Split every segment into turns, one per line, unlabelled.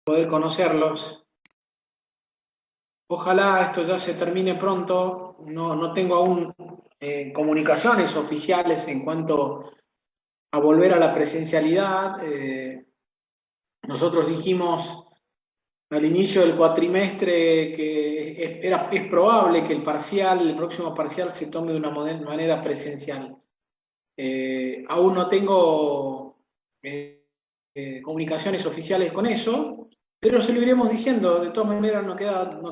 poder conocerlos. Ojalá esto ya se termine pronto. No tengo aún comunicaciones oficiales en cuanto a volver a la presencialidad. Nosotros dijimos al inicio del cuatrimestre que es probable que el próximo parcial se tome de una manera presencial. Aún no tengo comunicaciones oficiales con eso, pero se lo iremos diciendo. De todas maneras, nos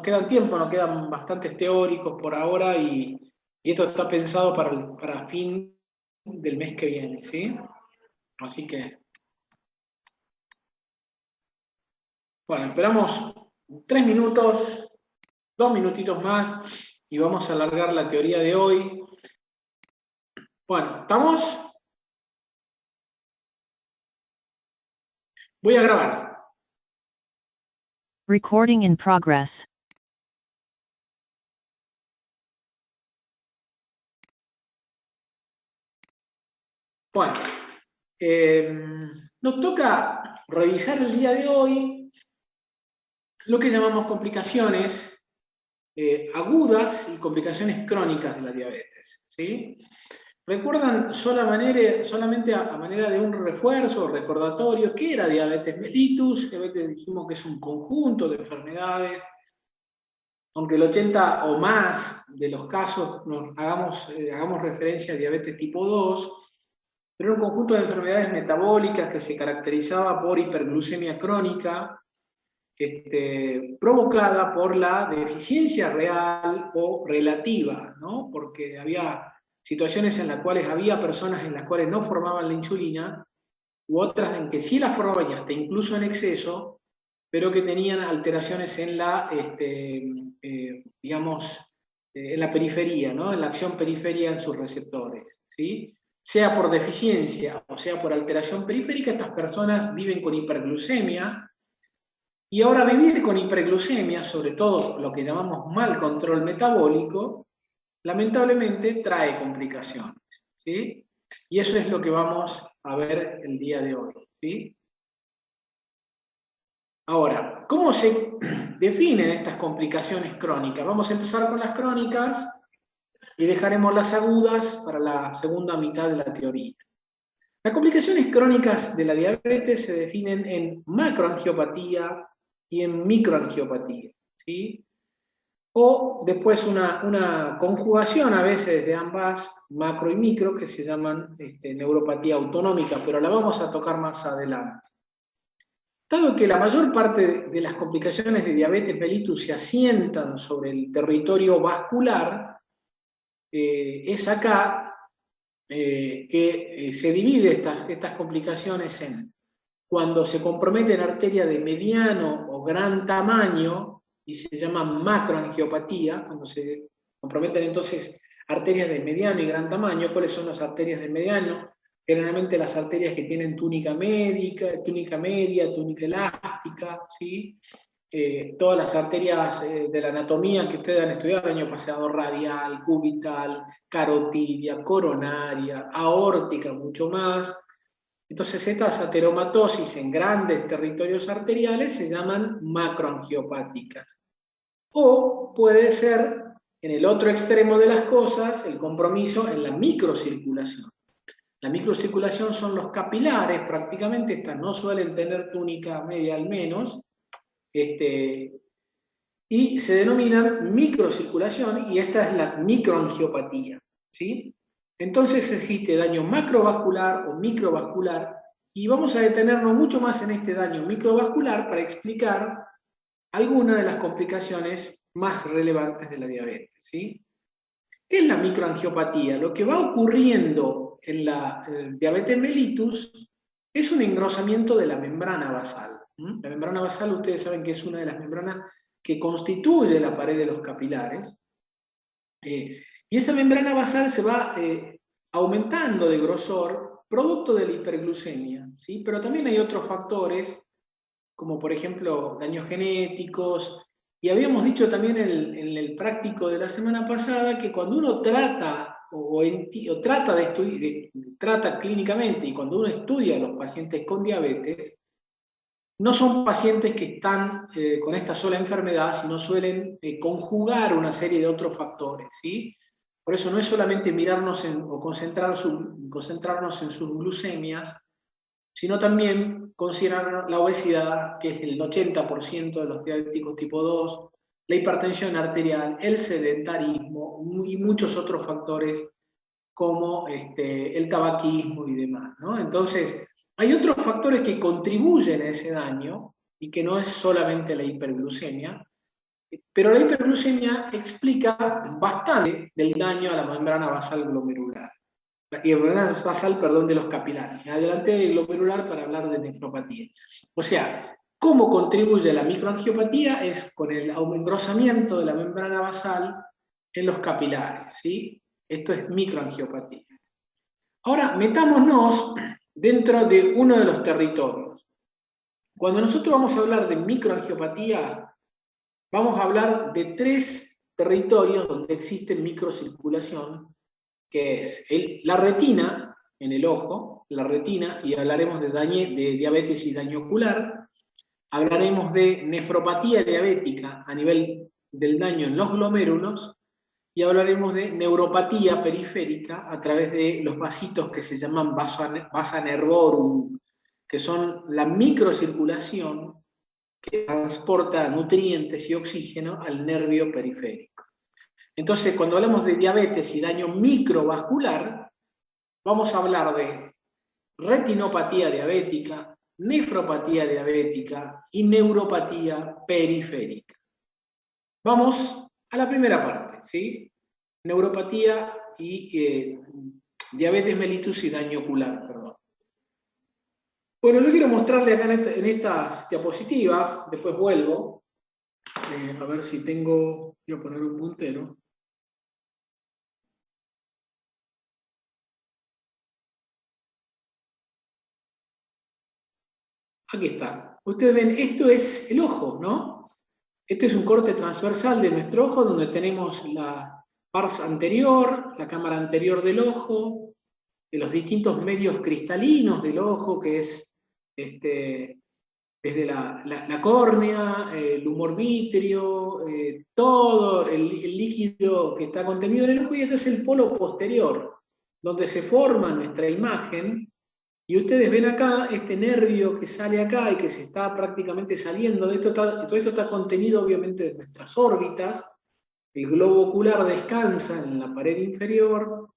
quedan tiempo, nos quedan bastantes teóricos por ahora y esto está pensado para fin del mes que viene, ¿sí? Así que, bueno, esperamos 3 minutos, 2 minutitos más y vamos a alargar la teoría de hoy. Bueno, ¿estamos? Voy a grabar.
Recording in progress.
Bueno, nos toca revisar el día de hoy lo que llamamos complicaciones agudas y complicaciones crónicas de la diabetes, ¿sí? ¿Recuerdan solamente a manera de un refuerzo o recordatorio qué era diabetes mellitus? Diabetes dijimos que es un conjunto de enfermedades, aunque el 80 o más de los casos hagamos referencia a diabetes tipo 2, pero un conjunto de enfermedades metabólicas que se caracterizaba por hiperglucemia crónica, provocada por la deficiencia real o relativa, ¿no? Porque había situaciones en las cuales había personas en las cuales no formaban la insulina, u otras en que sí la formaban y hasta incluso en exceso, pero que tenían alteraciones en la, en la periferia, ¿no? En la acción periferia en sus receptores, ¿sí? Sea por deficiencia o sea por alteración periférica, estas personas viven con hiperglucemia. Y ahora vivir con hiperglucemia, sobre todo lo que llamamos mal control metabólico, lamentablemente trae complicaciones, ¿sí? Y eso es lo que vamos a ver el día de hoy, ¿sí? Ahora, ¿cómo se definen estas complicaciones crónicas? Vamos a empezar con las crónicas y dejaremos las agudas para la segunda mitad de la teoría. Las complicaciones crónicas de la diabetes se definen en macroangiopatía y en microangiopatía, ¿sí? O después una conjugación a veces de ambas, macro y micro, que se llaman neuropatía autonómica, pero la vamos a tocar más adelante. Dado que la mayor parte de las complicaciones de diabetes mellitus se asientan sobre el territorio vascular, es acá que se divide estas complicaciones en cuando se comprometen arterias de mediano o gran tamaño, y se llama macroangiopatía, cuando se comprometen entonces arterias de mediano y gran tamaño. ¿Cuáles son las arterias de mediano? Generalmente las arterias que tienen túnica media, túnica elástica, ¿sí? Todas las arterias de la anatomía que ustedes han estudiado el año pasado, radial, cubital, carotidia, coronaria, aórtica, mucho más. Entonces estas ateromatosis en grandes territorios arteriales se llaman macroangiopáticas. O puede ser, en el otro extremo de las cosas, el compromiso en la microcirculación. La microcirculación son los capilares, prácticamente estas no suelen tener túnica media al menos, y se denominan microcirculación, y esta es la microangiopatía, ¿sí? Entonces existe daño macrovascular o microvascular, y vamos a detenernos mucho más en este daño microvascular para explicar algunas de las complicaciones más relevantes de la diabetes, ¿sí? ¿Qué es la microangiopatía? Lo que va ocurriendo en la diabetes mellitus es un engrosamiento de la membrana basal. La membrana basal, ustedes saben que es una de las membranas que constituye la pared de los capilares. Y esa membrana basal se va aumentando de grosor, producto de la hiperglucemia, ¿sí? Pero también hay otros factores, como por ejemplo daños genéticos, y habíamos dicho también en el práctico de la semana pasada que cuando uno trata trata clínicamente, y cuando uno estudia a los pacientes con diabetes, no son pacientes que están con esta sola enfermedad, sino suelen conjugar una serie de otros factores, ¿sí? Por eso no es solamente mirarnos o concentrarnos en sus glucemias, sino también considerar la obesidad, que es el 80% de los diabéticos tipo 2, la hipertensión arterial, el sedentarismo y muchos otros factores como el tabaquismo y demás, ¿no? Entonces, hay otros factores que contribuyen a ese daño y que no es solamente la hiperglucemia, pero la hiperglucemia explica bastante del daño a la membrana basal glomerular. La membrana basal, perdón, de los capilares. Adelante glomerular para hablar de nefropatía. O sea, ¿cómo contribuye la microangiopatía? Es con el engrosamiento de la membrana basal en los capilares, ¿sí? Esto es microangiopatía. Ahora, metámonos dentro de uno de los territorios. Cuando nosotros vamos a hablar de microangiopatía, vamos a hablar de 3 territorios donde existe microcirculación, que es la retina en el ojo, la retina, y hablaremos de diabetes y daño ocular, hablaremos de nefropatía diabética a nivel del daño en los glomérulos, y hablaremos de neuropatía periférica a través de los vasitos que se llaman vasa nervorum, que son la microcirculación que transporta nutrientes y oxígeno al nervio periférico. Entonces, cuando hablamos de diabetes y daño microvascular, vamos a hablar de retinopatía diabética, nefropatía diabética y neuropatía periférica. Vamos a la primera parte, ¿sí? Neuropatía y diabetes mellitus y daño ocular, perdón. Bueno, yo quiero mostrarle acá en estas diapositivas, después vuelvo, a ver si tengo, voy a poner un puntero. Aquí está. Ustedes ven, esto es el ojo, ¿no? Este es un corte transversal de nuestro ojo donde tenemos la pars anterior, la cámara anterior del ojo, de los distintos medios cristalinos del ojo, que es desde la córnea, el humor vítreo, todo el líquido que está contenido en el ojo, y este es el polo posterior, donde se forma nuestra imagen. Y ustedes ven acá este nervio que sale acá y que se está prácticamente saliendo. Todo esto está contenido obviamente en nuestras órbitas. El globo ocular descansa en la pared inferior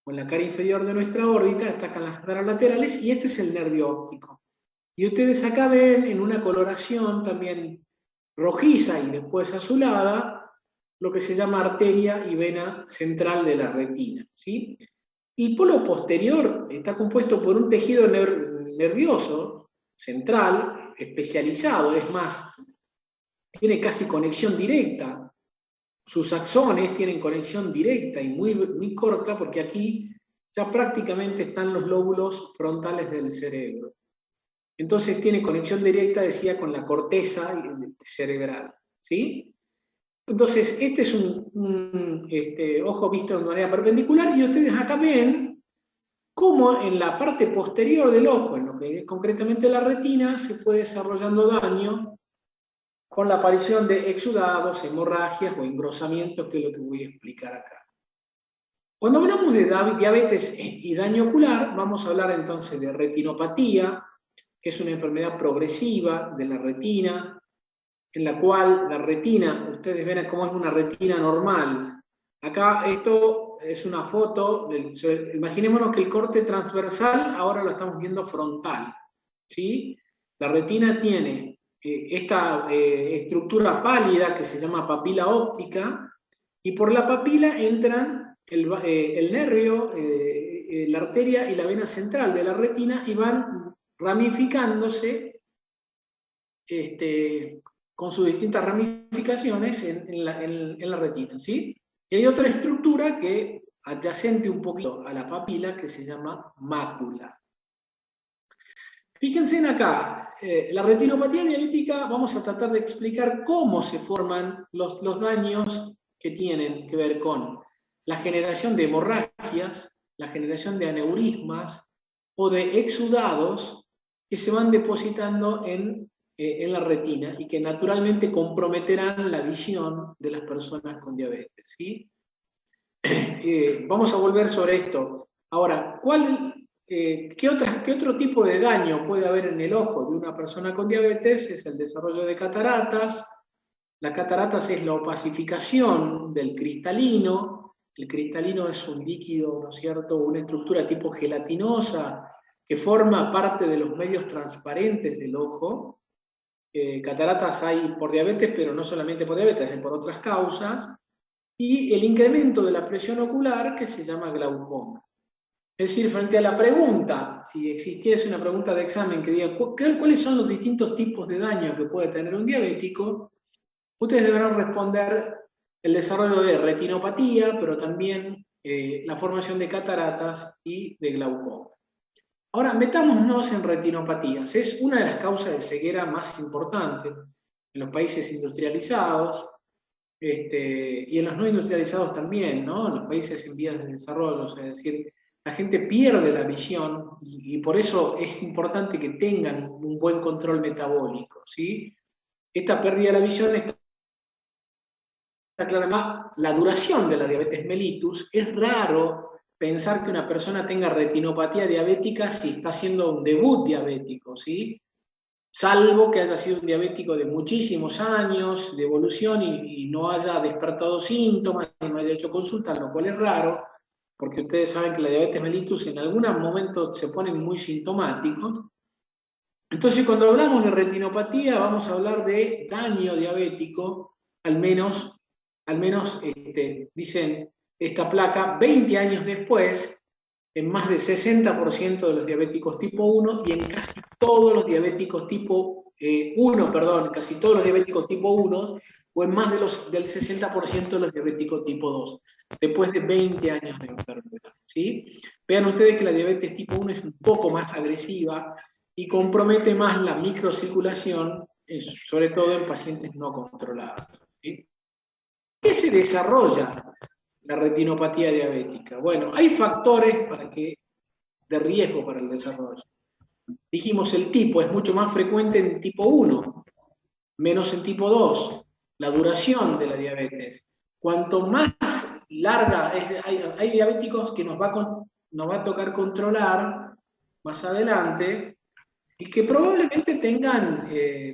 o en la cara inferior de nuestra órbita, está acá en las caras laterales, y este es el nervio óptico. Y ustedes acá ven en una coloración también rojiza y después azulada, lo que se llama arteria y vena central de la retina, ¿sí? El polo posterior está compuesto por un tejido nervioso central, especializado, es más, tiene casi conexión directa. Sus axones tienen conexión directa y muy corta, porque aquí ya prácticamente están los lóbulos frontales del cerebro. Entonces tiene conexión directa, decía, con la corteza cerebral, ¿sí? Entonces, este es un ojo visto de manera perpendicular, y ustedes acá ven cómo en la parte posterior del ojo, en lo que es concretamente la retina, se fue desarrollando daño con la aparición de exudados, hemorragias o engrosamientos, que es lo que voy a explicar acá. Cuando hablamos de diabetes y daño ocular, vamos a hablar entonces de retinopatía, que es una enfermedad progresiva de la retina, en la cual la retina, ustedes ven cómo es una retina normal. Acá esto es una foto, imaginémonos que el corte transversal ahora lo estamos viendo frontal, ¿sí? La retina tiene esta estructura pálida que se llama papila óptica, y por la papila entran el nervio, la arteria y la vena central de la retina, y van ramificándose con sus distintas ramificaciones en la retina, ¿sí? Y hay otra estructura que adyacente un poquito a la papila, que se llama mácula. Fíjense en acá, la retinopatía diabética, vamos a tratar de explicar cómo se forman los daños que tienen que ver con la generación de hemorragias, la generación de aneurismas o de exudados que se van depositando en en la retina y que naturalmente comprometerán la visión de las personas con diabetes, ¿sí? Vamos a volver sobre esto. Ahora, ¿qué otro tipo de daño puede haber en el ojo de una persona con diabetes? Es el desarrollo de cataratas. Las cataratas es la opacificación del cristalino. El cristalino es un líquido, ¿no es cierto?, una estructura tipo gelatinosa que forma parte de los medios transparentes del ojo. Cataratas hay por diabetes, pero no solamente por diabetes, hay por otras causas. Y el incremento de la presión ocular, que se llama glaucoma. Es decir, frente a la pregunta, si existiese una pregunta de examen que diga cuáles son los distintos tipos de daño que puede tener un diabético, ustedes deberán responder el desarrollo de retinopatía, pero también la formación de cataratas y de glaucoma. Ahora, metámonos en retinopatías. Es una de las causas de ceguera más importantes en los países industrializados, y en los no industrializados también, ¿no? En los países en vías de desarrollo, es decir, la gente pierde la visión y por eso es importante que tengan un buen control metabólico, ¿sí? Esta pérdida de la visión está clara. La duración de la diabetes mellitus, es raro pensar que una persona tenga retinopatía diabética si está haciendo un debut diabético, ¿sí? Salvo que haya sido un diabético de muchísimos años, de evolución, y no haya despertado síntomas, y no haya hecho consulta, lo cual es raro, porque ustedes saben que la diabetes mellitus en algún momento se ponen muy sintomáticos. Entonces, cuando hablamos de retinopatía, vamos a hablar de daño diabético, al menos dicen esta placa, 20 años después, en más del 60% de los diabéticos tipo 1 y en casi todos los diabéticos tipo 1, casi todos los diabéticos tipo 1, o en más del 60% de los diabéticos tipo 2, después de 20 años de enfermedad, ¿sí? Vean ustedes que la diabetes tipo 1 es un poco más agresiva y compromete más la microcirculación, sobre todo en pacientes no controlados, ¿sí? ¿Qué se desarrolla la retinopatía diabética? Bueno, hay factores de riesgo para el desarrollo. Dijimos, el tipo es mucho más frecuente en tipo 1, menos en tipo 2. La duración de la diabetes. Cuanto más larga, hay diabéticos que nos va a tocar controlar más adelante y que probablemente tengan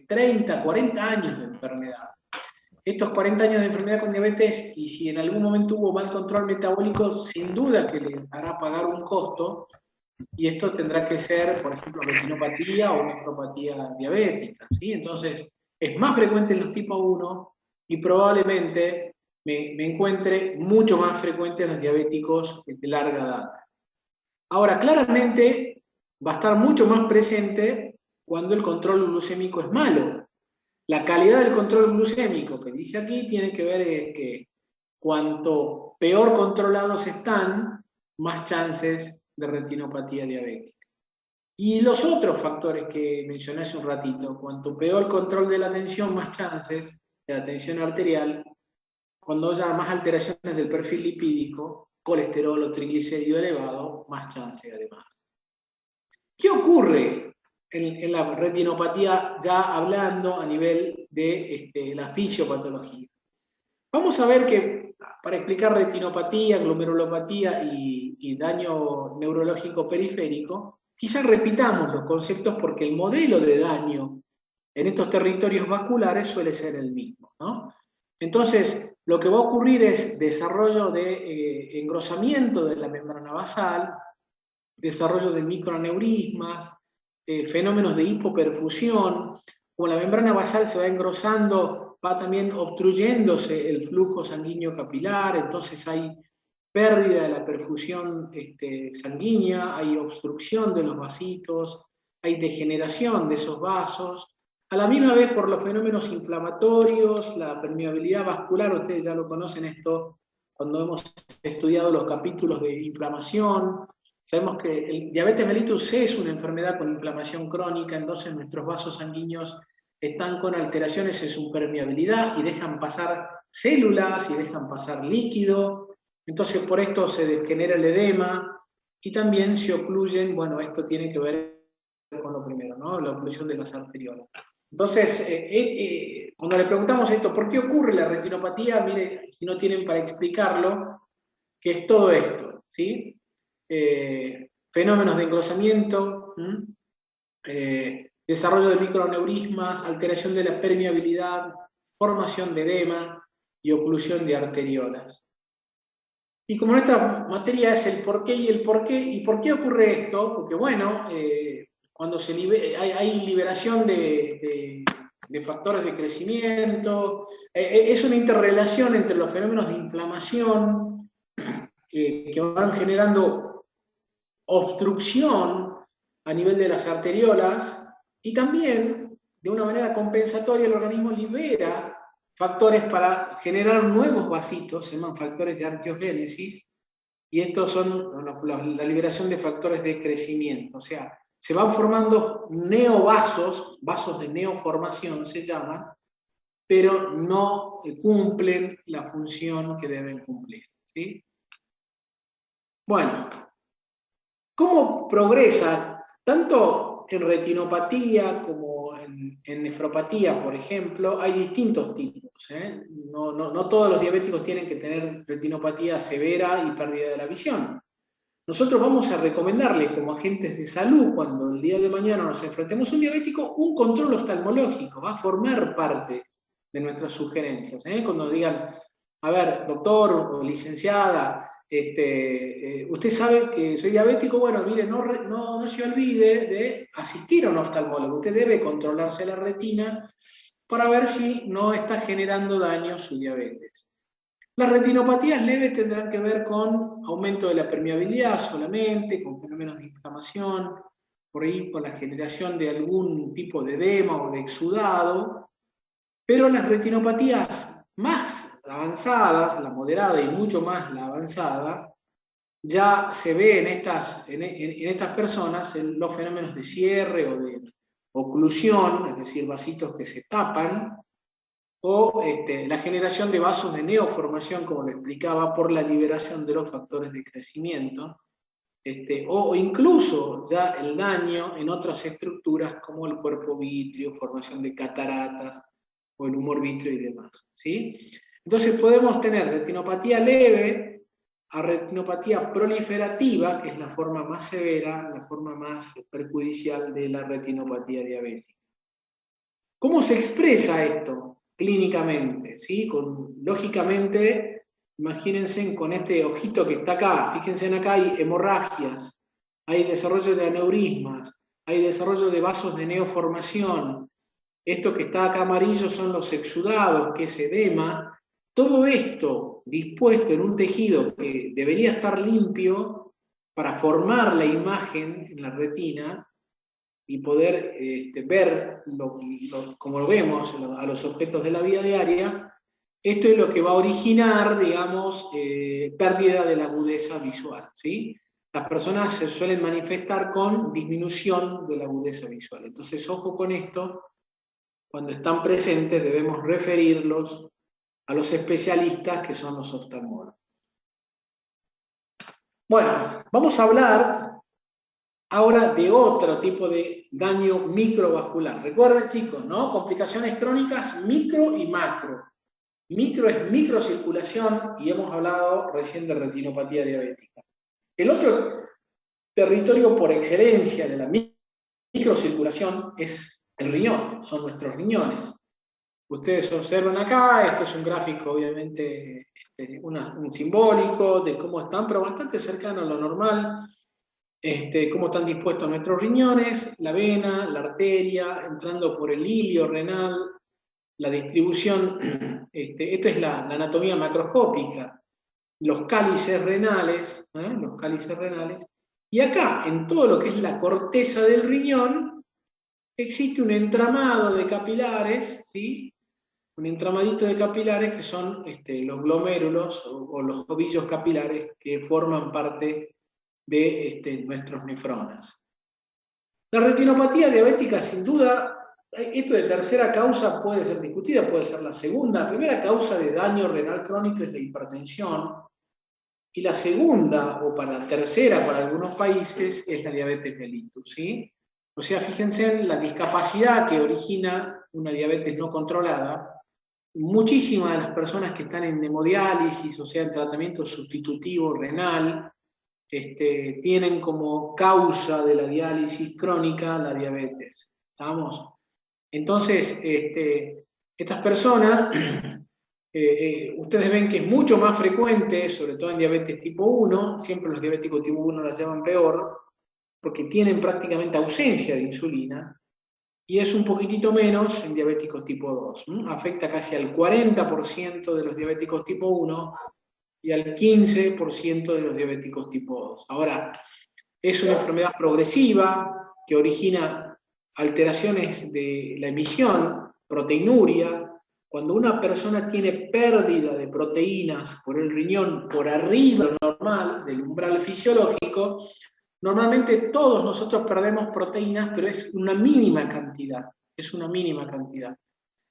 30, 40 años de enfermedad. Estos 40 años de enfermedad con diabetes, y si en algún momento hubo mal control metabólico, sin duda que le hará pagar un costo, y esto tendrá que ser, por ejemplo, retinopatía o nefropatía diabética, ¿sí? Entonces, es más frecuente en los tipo 1 y probablemente me encuentre mucho más frecuente en los diabéticos de larga edad. Ahora, claramente va a estar mucho más presente cuando el control glucémico es malo. La calidad del control glucémico que dice aquí tiene que ver que cuanto peor controlados están, más chances de retinopatía diabética. Y los otros factores que mencioné hace un ratito, cuanto peor control de la tensión, más chances de la tensión arterial, cuando haya más alteraciones del perfil lipídico, colesterol o triglicérido elevado, más chances además. ¿Qué ocurre en la retinopatía, ya hablando a nivel de la fisiopatología? Vamos a ver que para explicar retinopatía, glomerulopatía y daño neurológico periférico, quizás repitamos los conceptos porque el modelo de daño en estos territorios vasculares suele ser el mismo, ¿no? Entonces, lo que va a ocurrir es desarrollo de engrosamiento de la membrana basal, desarrollo de microaneurismas, fenómenos de hipoperfusión. Como la membrana basal se va engrosando, va también obstruyéndose el flujo sanguíneo capilar, entonces hay pérdida de la perfusión sanguínea, hay obstrucción de los vasitos, hay degeneración de esos vasos. A la misma vez, por los fenómenos inflamatorios, la permeabilidad vascular, ustedes ya lo conocen esto cuando hemos estudiado los capítulos de inflamación. Sabemos que el diabetes mellitus es una enfermedad con inflamación crónica, entonces nuestros vasos sanguíneos están con alteraciones en su permeabilidad y dejan pasar células y dejan pasar líquido. Entonces por esto se genera el edema y también se ocluyen, bueno, esto tiene que ver con lo primero, ¿no? La oclusión de las arteriolas. Entonces, cuando le preguntamos esto, ¿por qué ocurre la retinopatía? Mire, si no tienen para explicarlo, que es todo esto, ¿sí? Fenómenos de engrosamiento, desarrollo de microneurismas, alteración de la permeabilidad, formación de edema y oclusión de arteriolas. Y como nuestra materia es el porqué y el porqué, ¿y por qué ocurre esto? Porque bueno, cuando hay liberación de factores de crecimiento, es una interrelación entre los fenómenos de inflamación que van generando obstrucción a nivel de las arteriolas y también, de una manera compensatoria, el organismo libera factores para generar nuevos vasitos, se llaman factores de arqueogénesis, y estos son la liberación de factores de crecimiento. O sea, se van formando neovasos, vasos de neoformación se llaman, pero no cumplen la función que deben cumplir, ¿sí? Bueno, ¿cómo progresa tanto en retinopatía como en nefropatía, por ejemplo? Hay distintos tipos. No todos los diabéticos tienen que tener retinopatía severa y pérdida de la visión. Nosotros vamos a recomendarle como agentes de salud, cuando el día de mañana nos enfrentemos a un diabético, un control oftalmológico, va a formar parte de nuestras sugerencias. Cuando digan, a ver, doctor o licenciada, usted sabe que soy diabético, bueno, mire, no se olvide de asistir a un oftalmólogo, usted debe controlarse la retina para ver si no está generando daño su diabetes. Las retinopatías leves tendrán que ver con aumento de la permeabilidad solamente, con fenómenos de inflamación, por ahí con la generación de algún tipo de edema o de exudado, pero las retinopatías más avanzadas, la moderada y mucho más la avanzada, ya se ve en estas personas en los fenómenos de cierre o de oclusión, es decir, vasitos que se tapan, o la generación de vasos de neoformación, como lo explicaba, por la liberación de los factores de crecimiento, o incluso ya el daño en otras estructuras como el cuerpo vítreo, formación de cataratas o el humor vítreo y demás, ¿sí? Entonces podemos tener retinopatía leve a retinopatía proliferativa, que es la forma más severa, la forma más perjudicial de la retinopatía diabética. ¿Cómo se expresa esto clínicamente? ¿Sí? Lógicamente, imagínense con este ojito que está acá, fíjense en acá, hay hemorragias, hay desarrollo de aneurismas, hay desarrollo de vasos de neoformación, esto que está acá amarillo son los exudados, que es edema. Todo esto dispuesto en un tejido que debería estar limpio para formar la imagen en la retina y poder ver como lo vemos a los objetos de la vida diaria, esto es lo que va a originar, digamos, pérdida de la agudeza visual, ¿sí? Las personas se suelen manifestar con disminución de la agudeza visual. Entonces, ojo con esto, cuando están presentes debemos referirlos a los especialistas que son los oftalmólogos. Bueno, vamos a hablar ahora de otro tipo de daño microvascular. Recuerden, chicos, ¿no? Complicaciones crónicas micro y macro. Micro es microcirculación y hemos hablado recién de retinopatía diabética. El otro territorio por excelencia de la microcirculación es el riñón, son nuestros riñones. Ustedes observan acá, este es un gráfico obviamente un simbólico de cómo están, pero bastante cercano a lo normal. Cómo están dispuestos nuestros riñones, la vena, la arteria, entrando por el hilio renal, la distribución, esto es la anatomía macroscópica, los cálices renales, y acá, en todo lo que es la corteza del riñón, existe un entramado de capilares, ¿sí? Un entramadito de capilares que son los glomérulos o los ovillos capilares que forman parte de nuestros nefronas. La retinopatía diabética, sin duda, esto de tercera causa puede ser discutida, puede ser la segunda. La primera causa de daño renal crónico es la hipertensión, y la segunda, o para la tercera para algunos países, es la diabetes mellitus, ¿sí? O sea, fíjense en la discapacidad que origina una diabetes no controlada, muchísimas de las personas que están en hemodiálisis, o sea, en tratamiento sustitutivo renal, tienen como causa de la diálisis crónica la diabetes. ¿Estamos? Entonces, estas personas, ustedes ven que es mucho más frecuente, sobre todo en diabetes tipo 1, siempre los diabéticos tipo 1 la llevan peor, porque tienen prácticamente ausencia de insulina, y es un poquitito menos en diabéticos tipo 2. Afecta casi al 40% de los diabéticos tipo 1 y al 15% de los diabéticos tipo 2. Ahora, es una enfermedad progresiva que origina alteraciones de la emisión, proteinuria. Cuando una persona tiene pérdida de proteínas por el riñón por arriba de lo normal, del umbral fisiológico, normalmente todos nosotros perdemos proteínas, pero es una mínima cantidad. Es una mínima cantidad.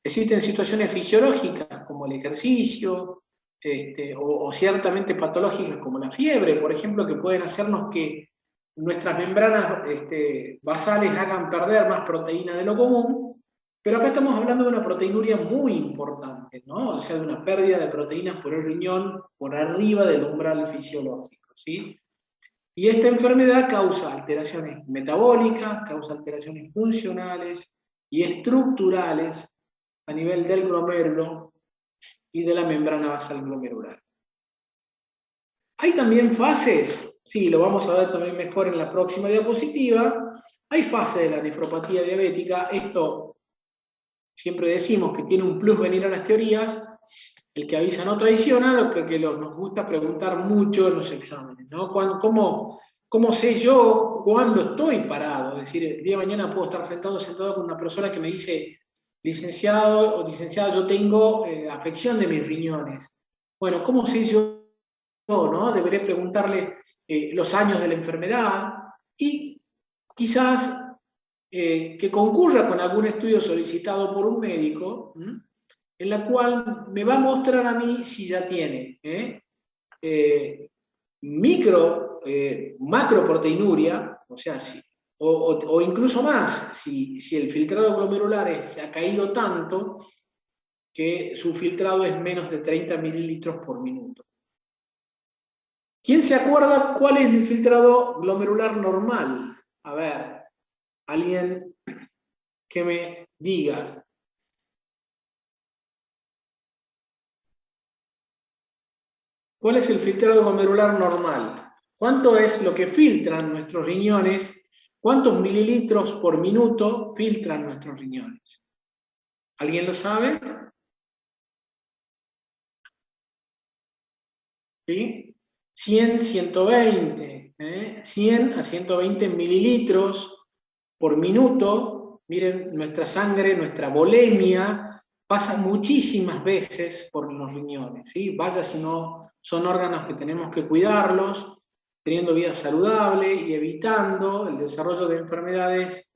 Existen situaciones fisiológicas como el ejercicio, o ciertamente patológicas como la fiebre, por ejemplo, que pueden hacernos que nuestras membranas basales hagan perder más proteína de lo común, pero acá estamos hablando de una proteinuria muy importante, ¿no? O sea, de una pérdida de proteínas por el riñón por arriba del umbral fisiológico, ¿sí? Y esta enfermedad causa alteraciones metabólicas, causa alteraciones funcionales y estructurales a nivel del glomérulo y de la membrana basal glomerular. Hay también fases, sí, lo vamos a ver también mejor en la próxima diapositiva. Hay fases de la nefropatía diabética. Esto siempre decimos que tiene un plus venir a las teorías. El que avisa no traiciona, lo que nos gusta preguntar mucho en los exámenes, ¿no? ¿Cómo sé yo cuándo estoy parado? Es decir, el día de mañana puedo estar sentado con una persona que me dice, licenciado o licenciada, yo tengo afección de mis riñones. Bueno, ¿cómo sé yo, no? Deberé preguntarle los años de la enfermedad y quizás que concurra con algún estudio solicitado por un médico, en la cual me va a mostrar a mí si ya tiene macroproteinuria, o sea, o incluso más, si el filtrado glomerular ha caído tanto que su filtrado es menos de 30 mililitros por minuto. ¿Quién se acuerda cuál es el filtrado glomerular normal? A ver, alguien que me diga. ¿Cuál es el filtrado glomerular normal? ¿Cuánto es lo que filtran nuestros riñones? ¿Cuántos mililitros por minuto filtran nuestros riñones? ¿Alguien lo sabe? ¿Sí? 100, 120. 100 a 120 mililitros por minuto. Miren, nuestra sangre, nuestra volemia, pasa muchísimas veces por los riñones. ¿Sí? Vaya si no son órganos que tenemos que cuidarlos, teniendo vida saludable y evitando el desarrollo de enfermedades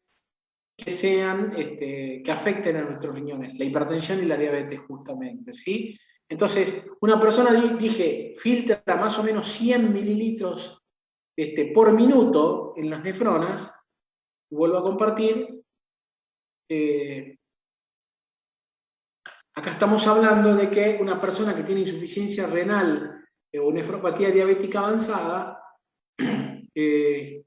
que sean, que afecten a nuestros riñones, la hipertensión y la diabetes justamente, ¿sí? Entonces, una persona, dije, filtra más o menos 100 mililitros por minuto en las nefronas, vuelvo a compartir, acá estamos hablando de que una persona que tiene insuficiencia renal o nefropatía diabética avanzada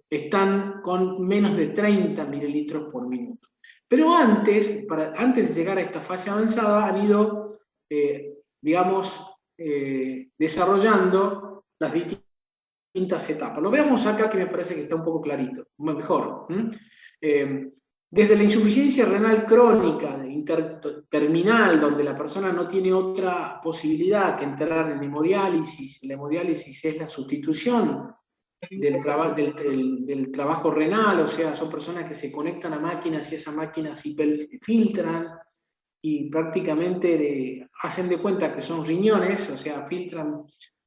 están con menos de 30 mililitros por minuto. Pero antes de llegar a esta fase avanzada han ido, desarrollando las distintas etapas. Lo veamos acá que me parece que está un poco clarito, mejor. Desde la insuficiencia renal crónica, terminal, donde la persona no tiene otra posibilidad que entrar en hemodiálisis, la hemodiálisis es la sustitución del trabajo renal, o sea, son personas que se conectan a máquinas y esas máquinas filtran y prácticamente hacen de cuenta que son riñones, o sea,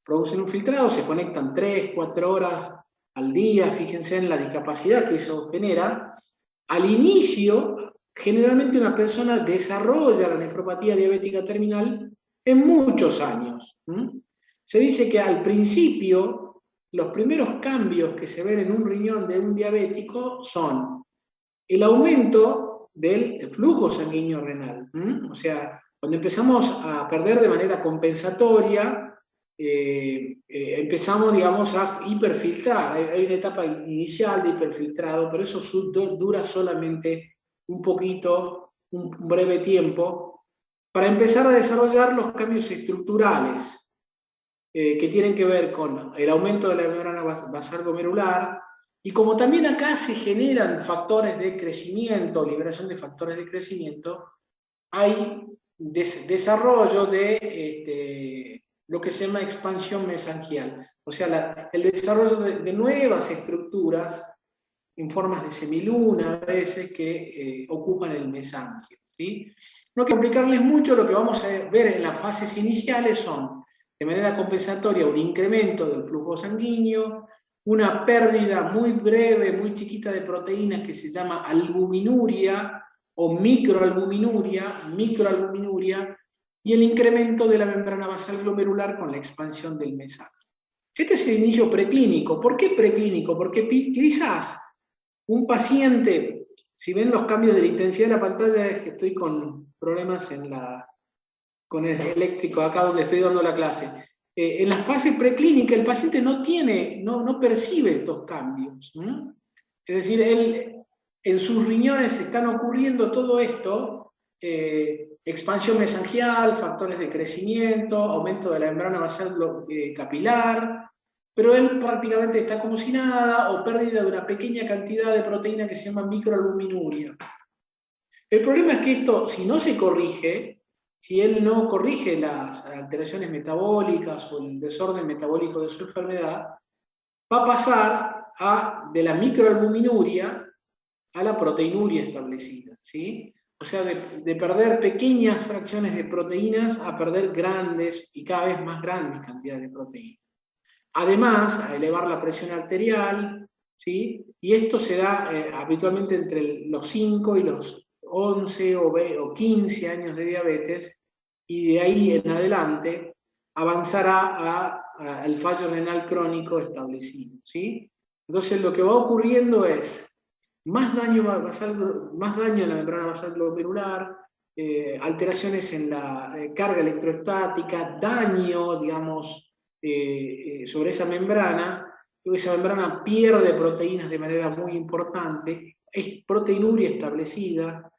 producen un filtrado, se conectan 3, 4 horas al día, fíjense en la discapacidad que eso genera. Al inicio, generalmente una persona desarrolla la nefropatía diabética terminal en muchos años. Se dice que al principio, los primeros cambios que se ven en un riñón de un diabético son el aumento del flujo sanguíneo renal. O sea, cuando empezamos a perder de manera compensatoria, empezamos, digamos, a hiperfiltrar. Hay una etapa inicial de hiperfiltrado, pero eso dura solamente un poquito, un breve tiempo, para empezar a desarrollar los cambios estructurales que tienen que ver con el aumento de la membrana basal glomerular, y como también acá se generan factores de crecimiento, liberación de factores de crecimiento, hay desarrollo de lo que se llama expansión mesangial, o sea, el desarrollo de nuevas estructuras en formas de semiluna a veces que ocupan el mesangio, ¿sí? No quiero complicarles mucho, lo que vamos a ver en las fases iniciales son, de manera compensatoria, un incremento del flujo sanguíneo, una pérdida muy breve, muy chiquita de proteínas que se llama albuminuria o microalbuminuria, y el incremento de la membrana basal glomerular con la expansión del mesangio. Este es el inicio preclínico. ¿Por qué preclínico? Porque quizás un paciente, si ven los cambios de la intensidad de la pantalla, es que estoy con problemas con el eléctrico acá donde estoy dando la clase. En la fase preclínica el paciente no percibe estos cambios. Es decir, en sus riñones están ocurriendo todo esto, expansión mesangial, factores de crecimiento, aumento de la membrana basal capilar, pero él prácticamente está como si nada, o pérdida de una pequeña cantidad de proteína que se llama microalbuminuria. El problema es que esto, si no se corrige, si él no corrige las alteraciones metabólicas o el desorden metabólico de su enfermedad, va a pasar de la microalbuminuria a la proteinuria establecida, ¿sí? O sea, de perder pequeñas fracciones de proteínas a perder grandes y cada vez más grandes cantidades de proteínas. Además, a elevar la presión arterial, ¿sí? Y esto se da habitualmente entre los 5 y los 11 o 15 años de diabetes, y de ahí en adelante avanzará al fallo renal crónico establecido, ¿sí? Entonces lo que va ocurriendo es más daño en la membrana basal glomerular, alteraciones en la carga electrostática, daño, digamos, sobre esa membrana pierde proteínas de manera muy importante, es proteinuria establecida,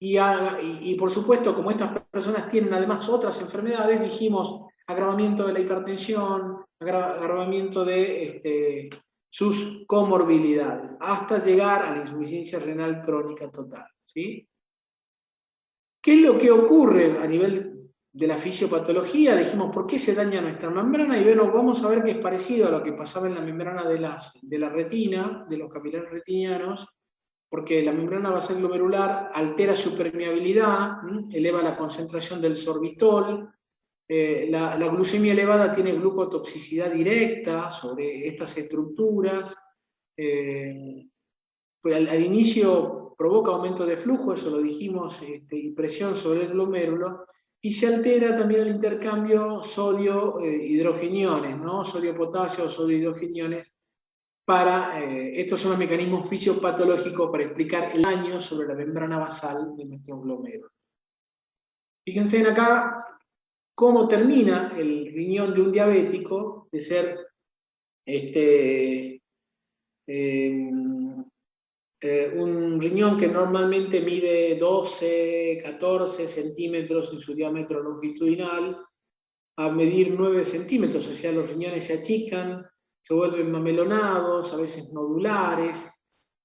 y por supuesto, como estas personas tienen además otras enfermedades, dijimos agravamiento de la hipertensión, agravamiento de sus comorbilidades, hasta llegar a la insuficiencia renal crónica total, ¿sí? ¿Qué es lo que ocurre a nivel de la fisiopatología? Dijimos, ¿por qué se daña nuestra membrana? Y bueno, vamos a ver que es parecido a lo que pasaba en la membrana de la retina, de los capilares retinianos, porque la membrana basal glomerular altera su permeabilidad, eleva la concentración del sorbitol, la glucemia elevada tiene glucotoxicidad directa sobre estas estructuras, pues al inicio provoca aumento de flujo, eso lo dijimos, y presión sobre el glomérulo, y se altera también el intercambio sodio-hidrogeniones, ¿no? Sodio-potasio, sodio-hidrogeniones. Estos son los mecanismos fisiopatológicos para explicar el daño sobre la membrana basal de nuestro glomérulo. Fíjense en acá cómo termina el riñón de un diabético de ser un riñón que normalmente mide 12, 14 centímetros en su diámetro longitudinal, a medir 9 centímetros, o sea, los riñones se achican, se vuelven mamelonados, a veces nodulares,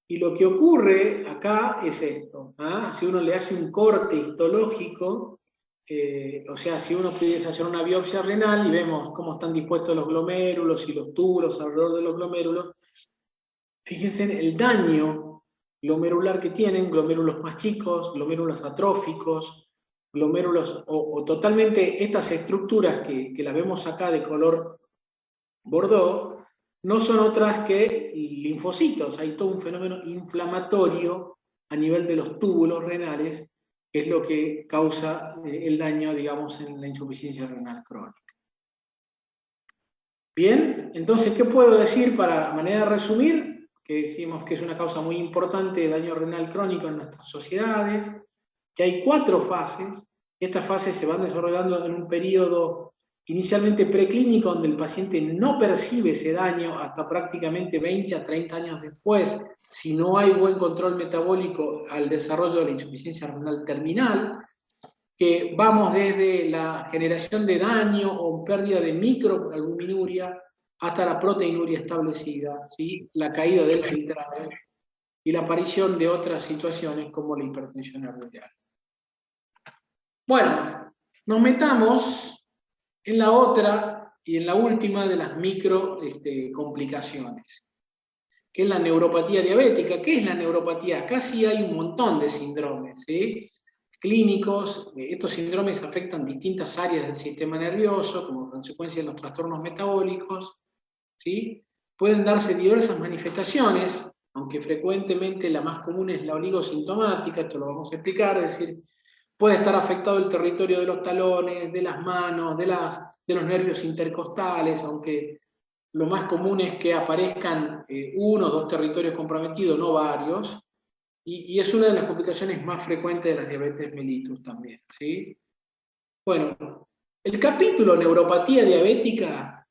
y lo que ocurre acá es esto, si uno le hace un corte histológico, o sea, si uno pudiese hacer una biopsia renal y vemos cómo están dispuestos los glomérulos y los túbulos alrededor de los glomérulos, fíjense en el daño glomerular que tienen, glomérulos más chicos, glomérulos atróficos, glomérulos o totalmente estas estructuras que las vemos acá de color bordeaux, no son otras que linfocitos. Hay todo un fenómeno inflamatorio a nivel de los túbulos renales, que es lo que causa el daño, digamos, en la insuficiencia renal crónica. Bien, entonces, ¿qué puedo decir para manera de resumir? que decimos que es una causa muy importante de daño renal crónico en nuestras sociedades, que hay 4 fases. Estas fases se van desarrollando en un periodo inicialmente preclínico, donde el paciente no percibe ese daño hasta prácticamente 20 a 30 años después, si no hay buen control metabólico al desarrollo de la insuficiencia renal terminal, que vamos desde la generación de daño o pérdida de microalbuminuria hasta la proteinuria establecida, ¿sí? La caída del filtrado y la aparición de otras situaciones como la hipertensión arterial. Bueno, nos metamos en la otra y en la última de las complicaciones, que es la neuropatía diabética. ¿Qué es la neuropatía? Acá sí hay un montón de síndromes, ¿sí? Clínicos. Estos síndromes afectan distintas áreas del sistema nervioso como consecuencia de los trastornos metabólicos, ¿sí? Pueden darse diversas manifestaciones, aunque frecuentemente la más común es la oligosintomática, esto lo vamos a explicar, es decir, puede estar afectado el territorio de los talones, de las manos, de los nervios intercostales, aunque lo más común es que aparezcan 1 o 2 territorios comprometidos, no varios, y es una de las complicaciones más frecuentes de la diabetes mellitus también, ¿sí? Bueno, el capítulo neuropatía diabética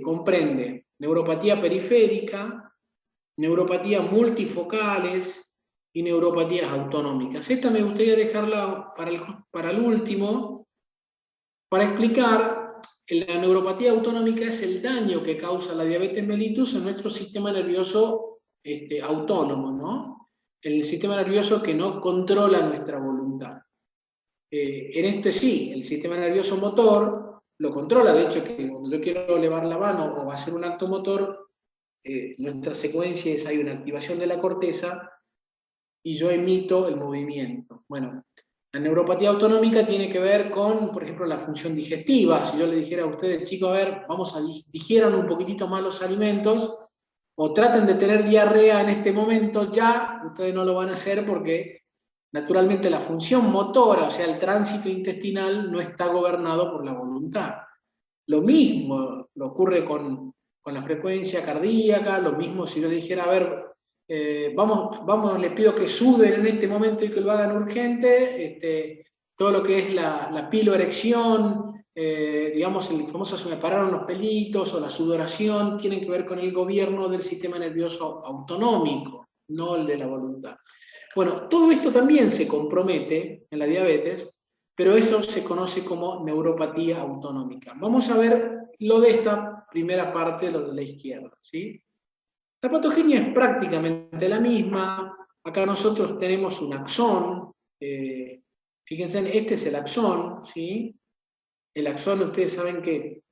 comprende neuropatía periférica, neuropatía multifocales y neuropatías autonómicas. Esta me gustaría dejarla para el último, para explicar que la neuropatía autonómica es el daño que causa la diabetes mellitus en nuestro sistema nervioso autónomo, ¿no? El sistema nervioso que no controla nuestra voluntad. En este sí, el sistema nervioso motor lo controla. De hecho, que cuando yo quiero elevar la mano o hacer un acto motor, nuestra secuencia es, hay una activación de la corteza y yo emito el movimiento. Bueno, la neuropatía autonómica tiene que ver con, por ejemplo, la función digestiva. Si yo le dijera a ustedes, chicos, a ver, vamos a digieran un poquitito más los alimentos, o traten de tener diarrea en este momento, ya ustedes no lo van a hacer porque naturalmente la función motora, o sea, el tránsito intestinal, no está gobernado por la voluntad. Lo mismo lo ocurre con la frecuencia cardíaca, lo mismo si yo le dijera, a ver, vamos, les pido que suden en este momento y que lo hagan urgente, todo lo que es la piloerección, digamos, el famoso se me pararon los pelitos o la sudoración, tienen que ver con el gobierno del sistema nervioso autonómico, no el de la voluntad. Bueno, todo esto también se compromete en la diabetes, pero eso se conoce como neuropatía autonómica. Vamos a ver lo de esta primera parte, lo de la izquierda, ¿sí? La patogenia es prácticamente la misma. Acá nosotros tenemos un axón. Fíjense, este es el axón, ¿sí? El axón, ustedes saben que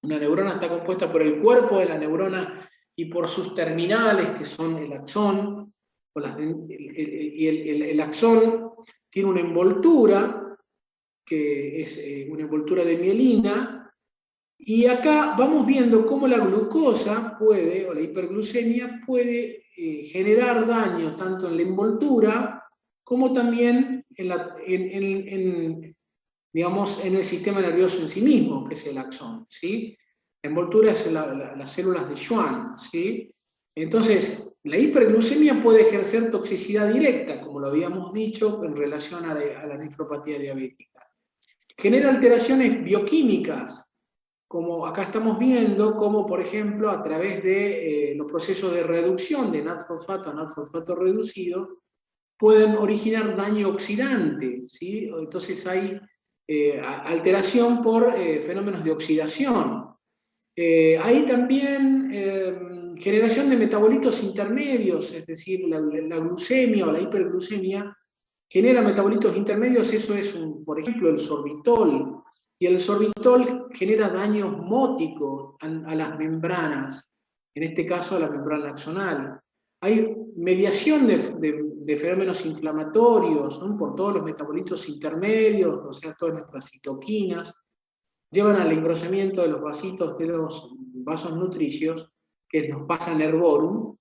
una neurona está compuesta por el cuerpo de la neurona y por sus terminales, que son el axón. Y el axón tiene una envoltura, que es una envoltura de mielina, y acá vamos viendo cómo la glucosa puede, o la hiperglucemia, puede generar daño tanto en la envoltura como también digamos, en el sistema nervioso en sí mismo, que es el axón, ¿sí? La envoltura es las células de Schwann, ¿sí? Entonces, la hiperglucemia puede ejercer toxicidad directa, como lo habíamos dicho, en relación a la nefropatía diabética. Genera alteraciones bioquímicas, como acá estamos viendo, como por ejemplo a través de los procesos de reducción de NAT-fosfato a NAT-fosfato reducido, pueden originar daño oxidante, ¿sí? Entonces hay alteración por fenómenos de oxidación. Hay también generación de metabolitos intermedios, es decir, la glucemia o la hiperglucemia genera metabolitos intermedios, eso es, por ejemplo, el sorbitol, y el sorbitol genera daño mótico a las membranas, en este caso a la membrana axonal. Hay mediación de fenómenos inflamatorios, ¿no? Por todos los metabolitos intermedios, o sea, todas nuestras citoquinas, llevan al engrosamiento de los vasitos de los vasos nutricios, que nos pasa nervorum,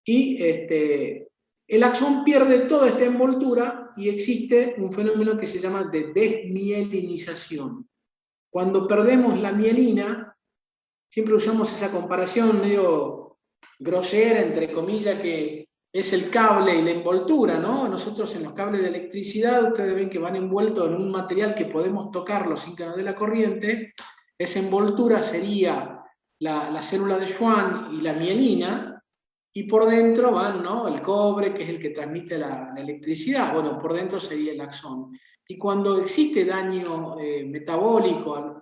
y el axón pierde toda esta envoltura y existe un fenómeno que se llama de desmielinización. Cuando perdemos la mielina, siempre usamos esa comparación medio grosera, entre comillas, que es el cable y la envoltura, ¿no? Nosotros en los cables de electricidad, ustedes ven que van envueltos en un material que podemos tocarlo sin que nos dé la corriente. Esa envoltura sería la célula de Schwann y la mielina, y por dentro van, ¿no?, el cobre, que es el que transmite la electricidad. Bueno, por dentro sería el axón. Y cuando existe daño metabólico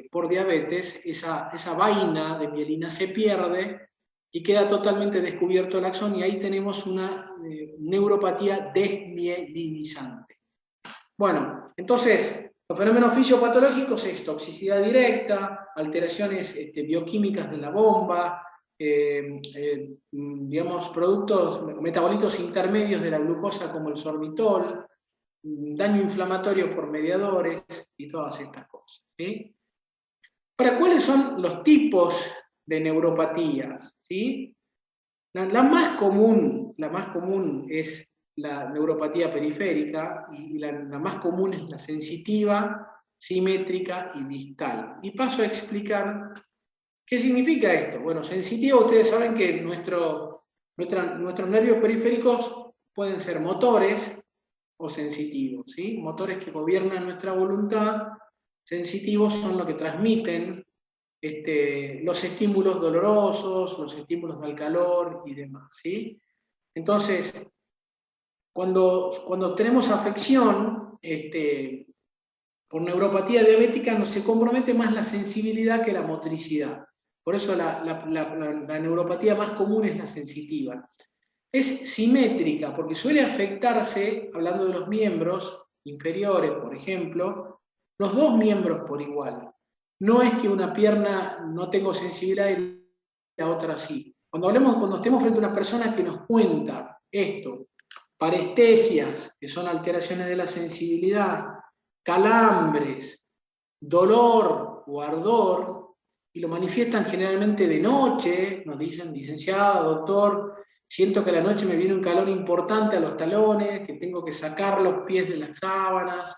por diabetes, esa vaina de mielina se pierde y queda totalmente descubierto el axón, y ahí tenemos una neuropatía desmielinizante. Bueno, entonces, los fenómenos fisiopatológicos es toxicidad directa, alteraciones bioquímicas de la bomba, digamos, productos, metabolitos intermedios de la glucosa como el sorbitol, daño inflamatorio por mediadores y todas estas cosas, ¿sí? Ahora, ¿cuáles son los tipos de neuropatías? ¿Sí? La más común es la neuropatía periférica, y la más común es la sensitiva, simétrica y distal. Y paso a explicar qué significa esto. Bueno, sensitiva, ustedes saben que nuestros nervios periféricos pueden ser motores o sensitivos, ¿sí? Motores que gobiernan nuestra voluntad, sensitivos son los que transmiten los estímulos dolorosos, los estímulos del calor y demás, ¿sí? Entonces, cuando tenemos afección por neuropatía diabética, no se compromete más la sensibilidad que la motricidad. Por eso la neuropatía más común es la sensitiva. Es simétrica, porque suele afectarse, hablando de los miembros inferiores, por ejemplo, los dos miembros por igual. No es que una pierna no tengo sensibilidad y la otra sí. Cuando estemos frente a una persona que nos cuenta esto, parestesias, que son alteraciones de la sensibilidad, calambres, dolor o ardor, y lo manifiestan generalmente de noche, nos dicen, licenciado, doctor, siento que a la noche me viene un calor importante a los talones, que tengo que sacar los pies de las sábanas,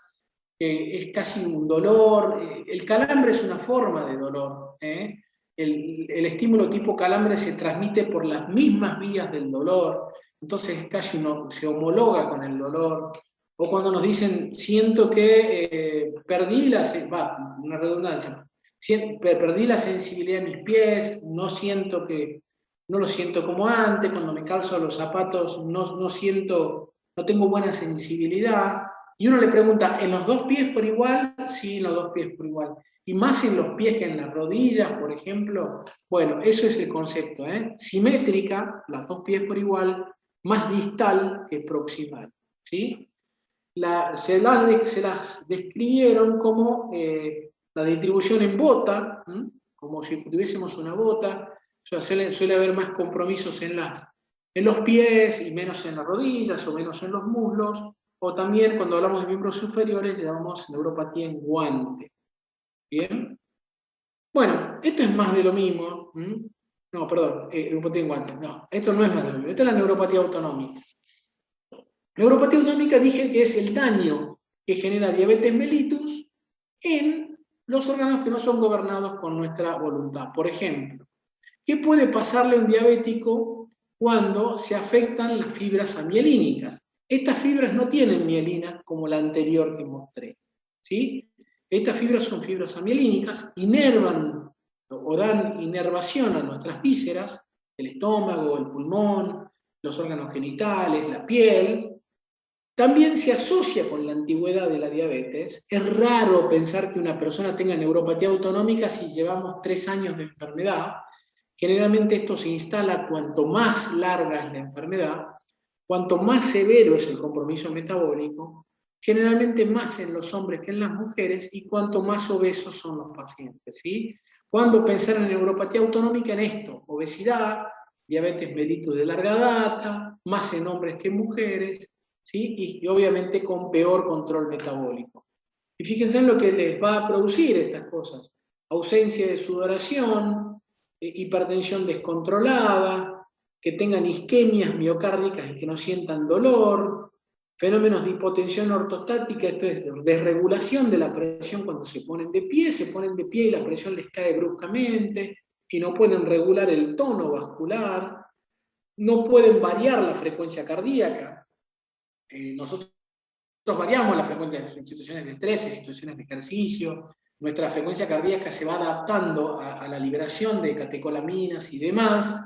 es casi un dolor. El calambre es una forma de dolor. El estímulo tipo calambre se transmite por las mismas vías del dolor, entonces casi se homologa con el dolor. O cuando nos dicen, siento que perdí una redundancia, perdí la sensibilidad de mis pies, no lo siento como antes, cuando me calzo los zapatos no tengo buena sensibilidad. Y uno le pregunta, ¿en los dos pies por igual? Sí, en los dos pies por igual. Y más en los pies que en las rodillas, por ejemplo. Bueno, eso es el concepto, simétrica, los dos pies por igual, más distal que proximal, ¿sí? Se las describieron como la distribución en bota, como si tuviésemos una bota. O sea, suele haber más compromisos en los pies y menos en las rodillas o menos en los muslos. O también cuando hablamos de miembros superiores llamamos neuropatía en guante. ¿Bien? Bueno, esto es más de lo mismo. No, perdón, neuropatía en guante. No, esto no es más de lo mismo. Esta es la neuropatía autonómica. Neuropatía autonómica dije que es el daño que genera diabetes mellitus en los órganos que no son gobernados con nuestra voluntad. Por ejemplo, ¿qué puede pasarle a un diabético cuando se afectan las fibras amielínicas? Estas fibras no tienen mielina como la anterior que mostré, ¿sí? Estas fibras son fibras amielínicas, inervan o dan inervación a nuestras vísceras, el estómago, el pulmón, los órganos genitales, la piel. También se asocia con la antigüedad de la diabetes. Es raro pensar que una persona tenga neuropatía autonómica si llevamos 3 años de enfermedad. Generalmente esto se instala cuanto más larga es la enfermedad, cuanto más severo es el compromiso metabólico, generalmente más en los hombres que en las mujeres, y cuanto más obesos son los pacientes, ¿sí? ¿Cuándo pensar en neuropatía autonómica? En esto: obesidad, diabetes mellitus de larga data, más en hombres que en mujeres, ¿sí? Y obviamente con peor control metabólico. Y fíjense en lo que les va a producir estas cosas: ausencia de sudoración, hipertensión descontrolada, que tengan isquemias miocárdicas y que no sientan dolor, fenómenos de hipotensión ortostática, esto es desregulación de la presión cuando se ponen de pie y la presión les cae bruscamente, y no pueden regular el tono vascular, no pueden variar la frecuencia cardíaca. Nosotros variamos la frecuencia en situaciones de estrés, en situaciones de ejercicio. Nuestra frecuencia cardíaca se va adaptando a la liberación de catecolaminas y demás,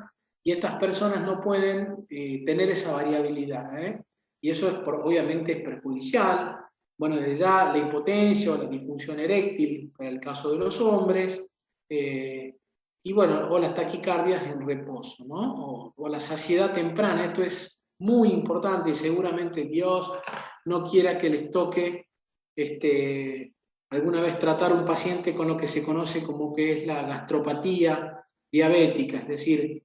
y estas personas no pueden tener esa variabilidad, y eso obviamente es perjudicial. Bueno, desde ya la impotencia o la disfunción eréctil, para el caso de los hombres, y bueno, o las taquicardias en reposo, ¿no? O la saciedad temprana. Esto es muy importante y seguramente Dios no quiera que les toque alguna vez tratar un paciente con lo que se conoce como que es la gastropatía diabética, es decir,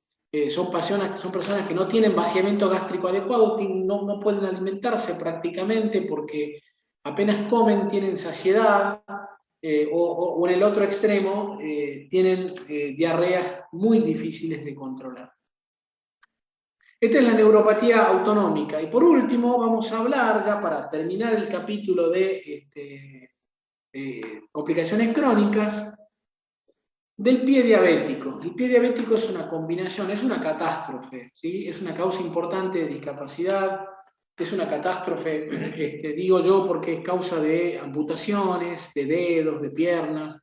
son personas que no tienen vaciamiento gástrico adecuado, no pueden alimentarse prácticamente porque apenas comen, tienen saciedad, o en el otro extremo tienen diarreas muy difíciles de controlar. Esta es la neuropatía autonómica. Y por último, vamos a hablar, ya para terminar el capítulo de complicaciones crónicas, del pie diabético. El pie diabético es una combinación, es una catástrofe, ¿sí? Es una causa importante de discapacidad, es una catástrofe, digo yo, porque es causa de amputaciones, de dedos, de piernas,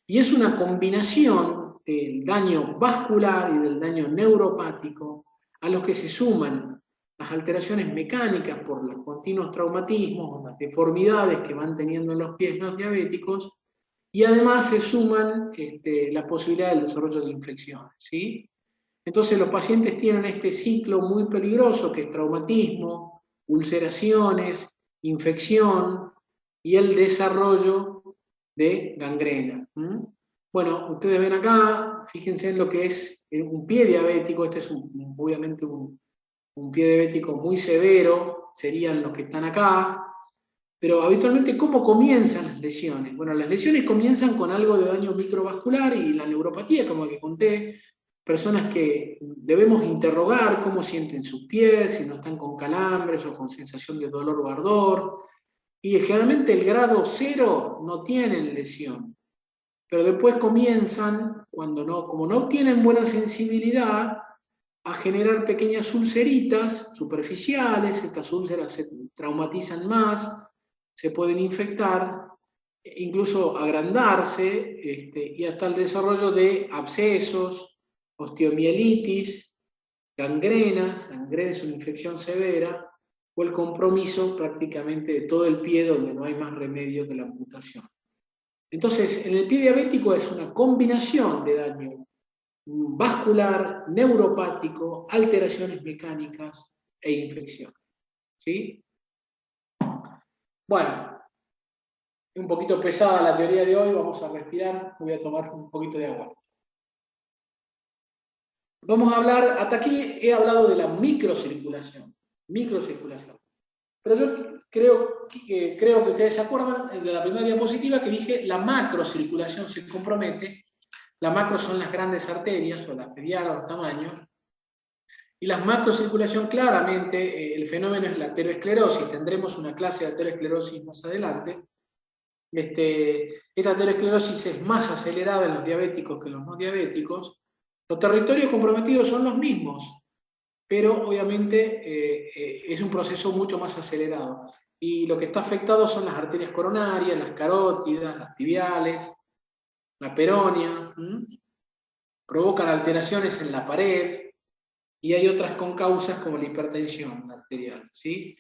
y es una combinación del daño vascular y del daño neuropático, a los que se suman las alteraciones mecánicas por los continuos traumatismos, las deformidades que van teniendo en los pies los diabéticos, y además se suman la posibilidad del desarrollo de infecciones, ¿sí? Entonces los pacientes tienen este ciclo muy peligroso que es traumatismo, ulceraciones, infección y el desarrollo de gangrena. Bueno, ustedes ven acá, fíjense en lo que es un pie diabético. Este es obviamente un pie diabético muy severo, serían los que están acá. Pero habitualmente, ¿cómo comienzan las lesiones? Bueno, las lesiones comienzan con algo de daño microvascular y la neuropatía, como que conté, personas que debemos interrogar cómo sienten sus pies, si no están con calambres o con sensación de dolor o ardor. Y generalmente el grado 0 no tienen lesión, pero después comienzan, como no tienen buena sensibilidad, a generar pequeñas ulceritas superficiales. Estas úlceras se traumatizan más, se pueden infectar, incluso agrandarse, y hasta el desarrollo de abscesos, osteomielitis, gangrenas es una infección severa, o el compromiso prácticamente de todo el pie donde no hay más remedio que la amputación. Entonces, en el pie diabético es una combinación de daño vascular, neuropático, alteraciones mecánicas e infección. ¿Sí? Bueno, un poquito pesada la teoría de hoy, vamos a respirar, voy a tomar un poquito de agua. Vamos a hablar, hasta aquí he hablado de la microcirculación. Pero yo creo que ustedes se acuerdan de la primera diapositiva que dije la macrocirculación se compromete. Las macros son las grandes arterias o las medianos tamaños. Y la macrocirculación, claramente, el fenómeno es la aterosclerosis. Tendremos una clase de aterosclerosis más adelante. Esta aterosclerosis es más acelerada en los diabéticos que en los no diabéticos. Los territorios comprometidos son los mismos, pero obviamente es un proceso mucho más acelerado. Y lo que está afectado son las arterias coronarias, las carótidas, las tibiales, la peronea. Provocan alteraciones en la pared, y hay otras concausas como la hipertensión arterial, ¿sí?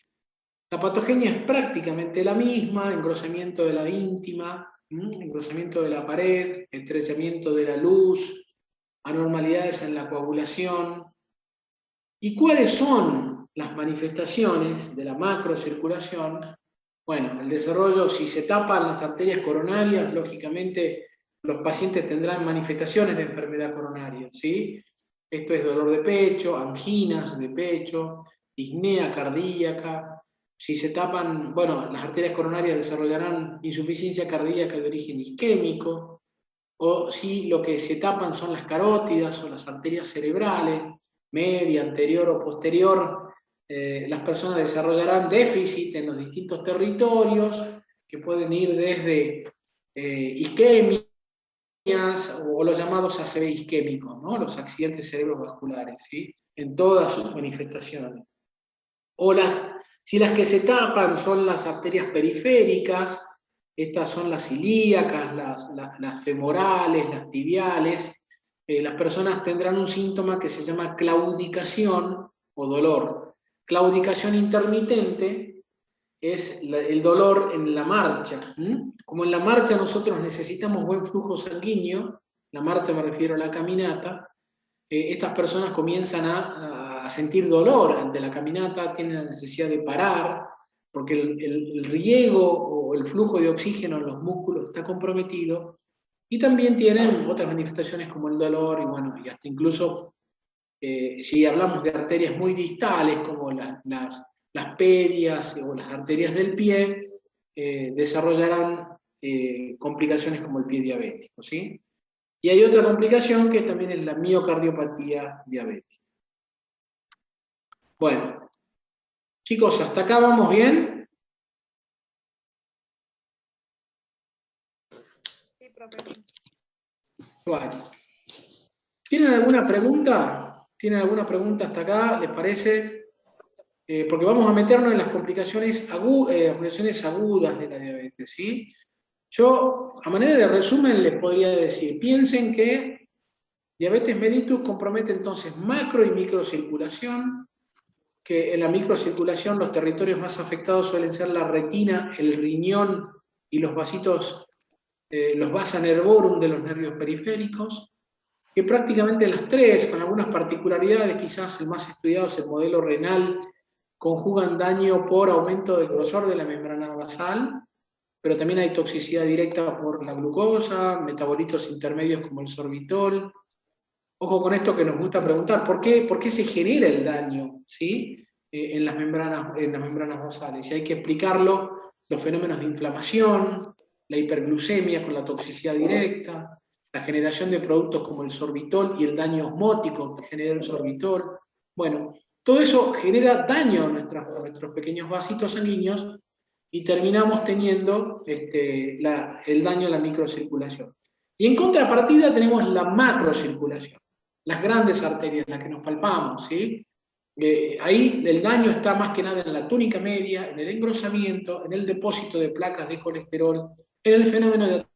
La patogenia es prácticamente la misma: engrosamiento de la íntima, engrosamiento de la pared, estrechamiento de la luz, anormalidades en la coagulación. ¿Y cuáles son las manifestaciones de la macrocirculación? Bueno, el desarrollo, si se tapan las arterias coronarias, lógicamente los pacientes tendrán manifestaciones de enfermedad coronaria, ¿sí? Esto es dolor de pecho, anginas de pecho, disnea cardíaca. Si se tapan, bueno, las arterias coronarias desarrollarán insuficiencia cardíaca de origen isquémico, o si lo que se tapan son las carótidas o las arterias cerebrales, media, anterior o posterior, las personas desarrollarán déficit en los distintos territorios, que pueden ir desde isquemia, o los llamados ACV isquémicos, ¿no? Los accidentes cerebrovasculares, ¿sí? En todas sus manifestaciones. O si las que se tapan son las arterias periféricas, estas son las ilíacas, las femorales, las tibiales, las personas tendrán un síntoma que se llama claudicación o dolor. Claudicación intermitente es el dolor en la marcha. Como en la marcha nosotros necesitamos buen flujo sanguíneo, la marcha me refiero a la caminata, estas personas comienzan a sentir dolor ante la caminata, tienen la necesidad de parar, porque el riego o el flujo de oxígeno en los músculos está comprometido, y también tienen otras manifestaciones como el dolor, y bueno, y hasta incluso, si hablamos de arterias muy distales, como las pedias o las arterias del pie, desarrollarán complicaciones como el pie diabético, ¿sí? Y hay otra complicación que también es la miocardiopatía diabética. Bueno, chicos, ¿hasta acá vamos bien?
Sí, profe.
Bueno. ¿Tienen alguna pregunta? ¿Tienen alguna pregunta hasta acá? ¿Les parece? Porque vamos a meternos en las complicaciones agudas de la diabetes, ¿sí? Yo, a manera de resumen, les podría decir, piensen que diabetes mellitus compromete entonces macro y microcirculación, que en la microcirculación los territorios más afectados suelen ser la retina, el riñón y los vasitos, los vasa nervorum de los nervios periféricos, que prácticamente las tres, con algunas particularidades, quizás el más estudiado es el modelo renal, conjugan daño por aumento del grosor de la membrana basal, pero también hay toxicidad directa por la glucosa, metabolitos intermedios como el sorbitol. Ojo con esto que nos gusta preguntar, ¿por qué se genera el daño, ¿sí? En las membranas basales? Y hay que explicarlo, los fenómenos de inflamación, la hiperglucemia con la toxicidad directa, la generación de productos como el sorbitol y el daño osmótico que genera el sorbitol. Bueno, todo eso genera daño a nuestros pequeños vasitos sanguíneos y terminamos teniendo el daño a la microcirculación. Y en contrapartida tenemos la macrocirculación, las grandes arterias, las que nos palpamos, ¿sí? Ahí el daño está más que nada en la túnica media, en el engrosamiento, en el depósito de placas de colesterol, en el fenómeno de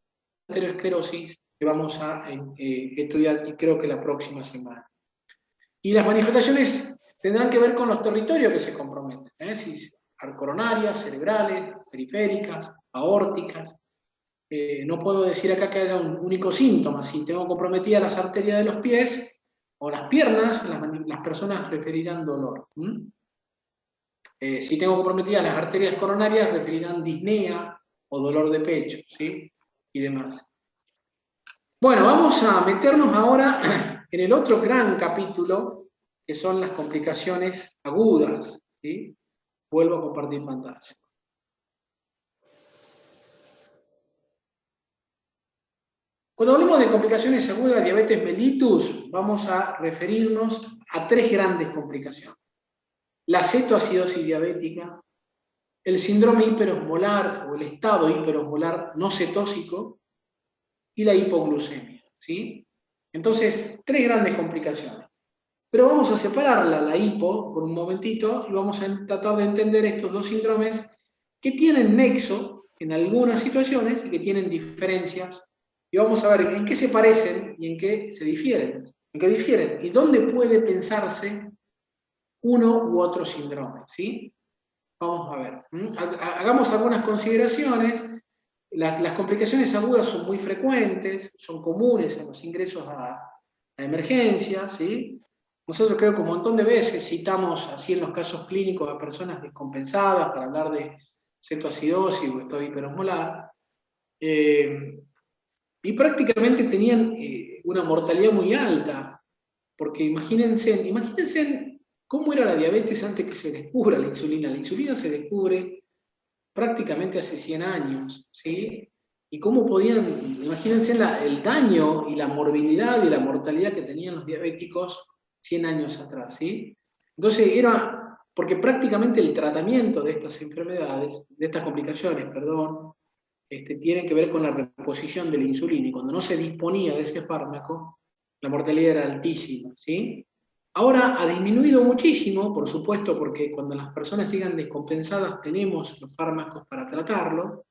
aterosclerosis que vamos a estudiar, creo que la próxima semana. Y las manifestaciones tendrán que ver con los territorios que se comprometen, si coronarias, cerebrales, periféricas, aórticas. No puedo decir acá que haya un único síntoma. Si tengo comprometidas las arterias de los pies o las piernas, las personas referirán dolor. Si tengo comprometidas las arterias coronarias, referirán disnea o dolor de pecho, ¿sí? Y demás. Bueno, vamos a meternos ahora en el otro gran capítulo, que son las complicaciones agudas, ¿sí? Vuelvo a compartir pantalla. Cuando hablamos de complicaciones agudas de diabetes mellitus, vamos a referirnos a tres grandes complicaciones. La cetoacidosis diabética, el síndrome hiperosmolar o el estado hiperosmolar no cetósico y la hipoglucemia, ¿sí? Entonces, tres grandes complicaciones. Pero vamos a separarla, la hipo, por un momentito, y vamos a tratar de entender estos dos síndromes que tienen nexo en algunas situaciones y que tienen diferencias. Y vamos a ver en qué se parecen y en qué se difieren. En qué difieren y dónde puede pensarse uno u otro síndrome, ¿sí? Vamos a ver. Hagamos algunas consideraciones. Las complicaciones agudas son muy frecuentes, son comunes en los ingresos a emergencia, ¿sí? Nosotros creo que un montón de veces citamos así en los casos clínicos a personas descompensadas para hablar de cetoacidosis o estado hiperosmolar. Y prácticamente tenían una mortalidad muy alta, porque imagínense cómo era la diabetes antes que se descubra la insulina. La insulina se descubre prácticamente hace 100 años, ¿sí? Y cómo podían, imagínense el daño y la morbilidad y la mortalidad que tenían los diabéticos 100 años atrás, ¿sí? Entonces porque prácticamente el tratamiento de estas enfermedades, de estas complicaciones, perdón, tiene que ver con la reposición de la insulina, y cuando no se disponía de ese fármaco, la mortalidad era altísima, ¿sí? Ahora ha disminuido muchísimo, por supuesto, porque cuando las personas sigan descompensadas tenemos los fármacos para tratarlo,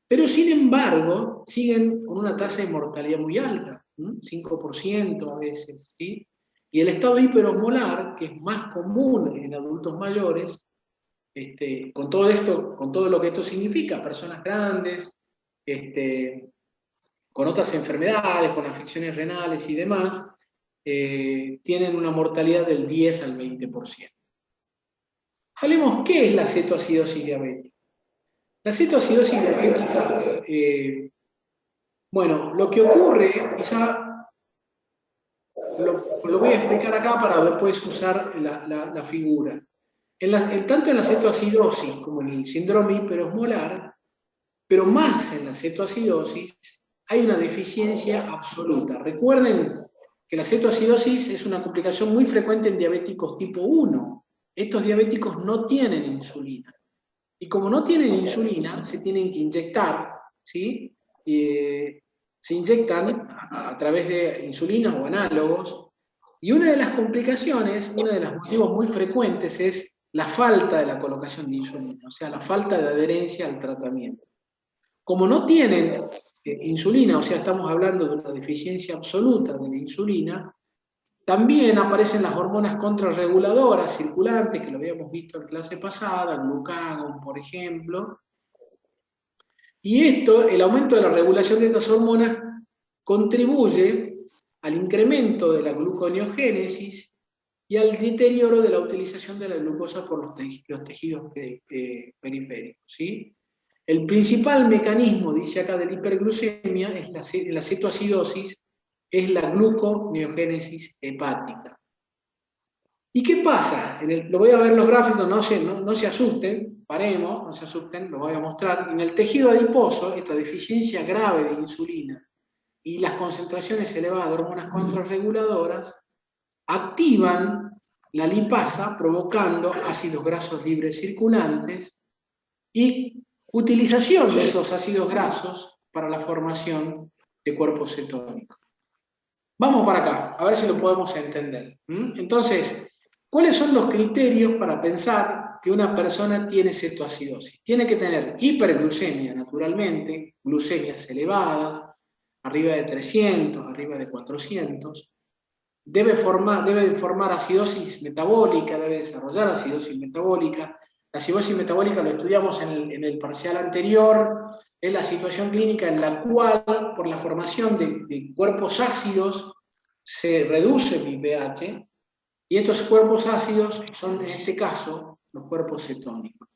pero sin embargo siguen con una tasa de mortalidad muy alta, 5% a veces, ¿sí? Y el estado hiperosmolar, que es más común en adultos mayores, con todo esto, con todo lo que esto significa, personas grandes, con otras enfermedades, con afecciones renales y demás, tienen una mortalidad del 10 al 20%. Hablemos, ¿qué es la cetoacidosis diabética? La cetoacidosis diabética, bueno, lo que ocurre, quizá lo voy a explicar acá para después usar la figura. Tanto en la cetoacidosis como en el síndrome hiperosmolar, pero más en la cetoacidosis, hay una deficiencia absoluta. Recuerden que la cetoacidosis es una complicación muy frecuente en diabéticos tipo 1. Estos diabéticos no tienen insulina. Y como no tienen insulina, se tienen que inyectar, ¿sí? Se inyectan a través de insulina o análogos. Y una de las complicaciones, uno de los motivos muy frecuentes es la falta de la colocación de insulina, o sea, la falta de adherencia al tratamiento. Como no tienen insulina, o sea, estamos hablando de una deficiencia absoluta de la insulina, también aparecen las hormonas contrarreguladoras circulantes, que lo habíamos visto en clase pasada, glucagón, por ejemplo. Y esto, el aumento de la regulación de estas hormonas, contribuye al incremento de la gluconeogénesis y al deterioro de la utilización de la glucosa por los tejidos periféricos, ¿sí? El principal mecanismo, dice acá, de la hiperglucemia, es la cetoacidosis, es la gluconeogénesis hepática. ¿Y qué pasa? Lo voy a ver los gráficos, no se asusten, paremos, no se asusten, lo voy a mostrar. En el tejido adiposo, esta deficiencia grave de insulina y las concentraciones elevadas de hormonas contrarreguladoras activan la lipasa, provocando ácidos grasos libres circulantes y utilización de esos ácidos grasos para la formación de cuerpos cetónicos. Vamos para acá, a ver si lo podemos entender. Entonces, ¿cuáles son los criterios para pensar que una persona tiene cetoacidosis? Tiene que tener hiperglucemia, naturalmente, glucemias elevadas, arriba de 300, arriba de 400. Debe formar acidosis metabólica, debe desarrollar acidosis metabólica. La acidosis metabólica lo estudiamos en el parcial anterior, es la situación clínica en la cual, por la formación de cuerpos ácidos, se reduce el pH, y estos cuerpos ácidos son, en este caso, los cuerpos cetónicos.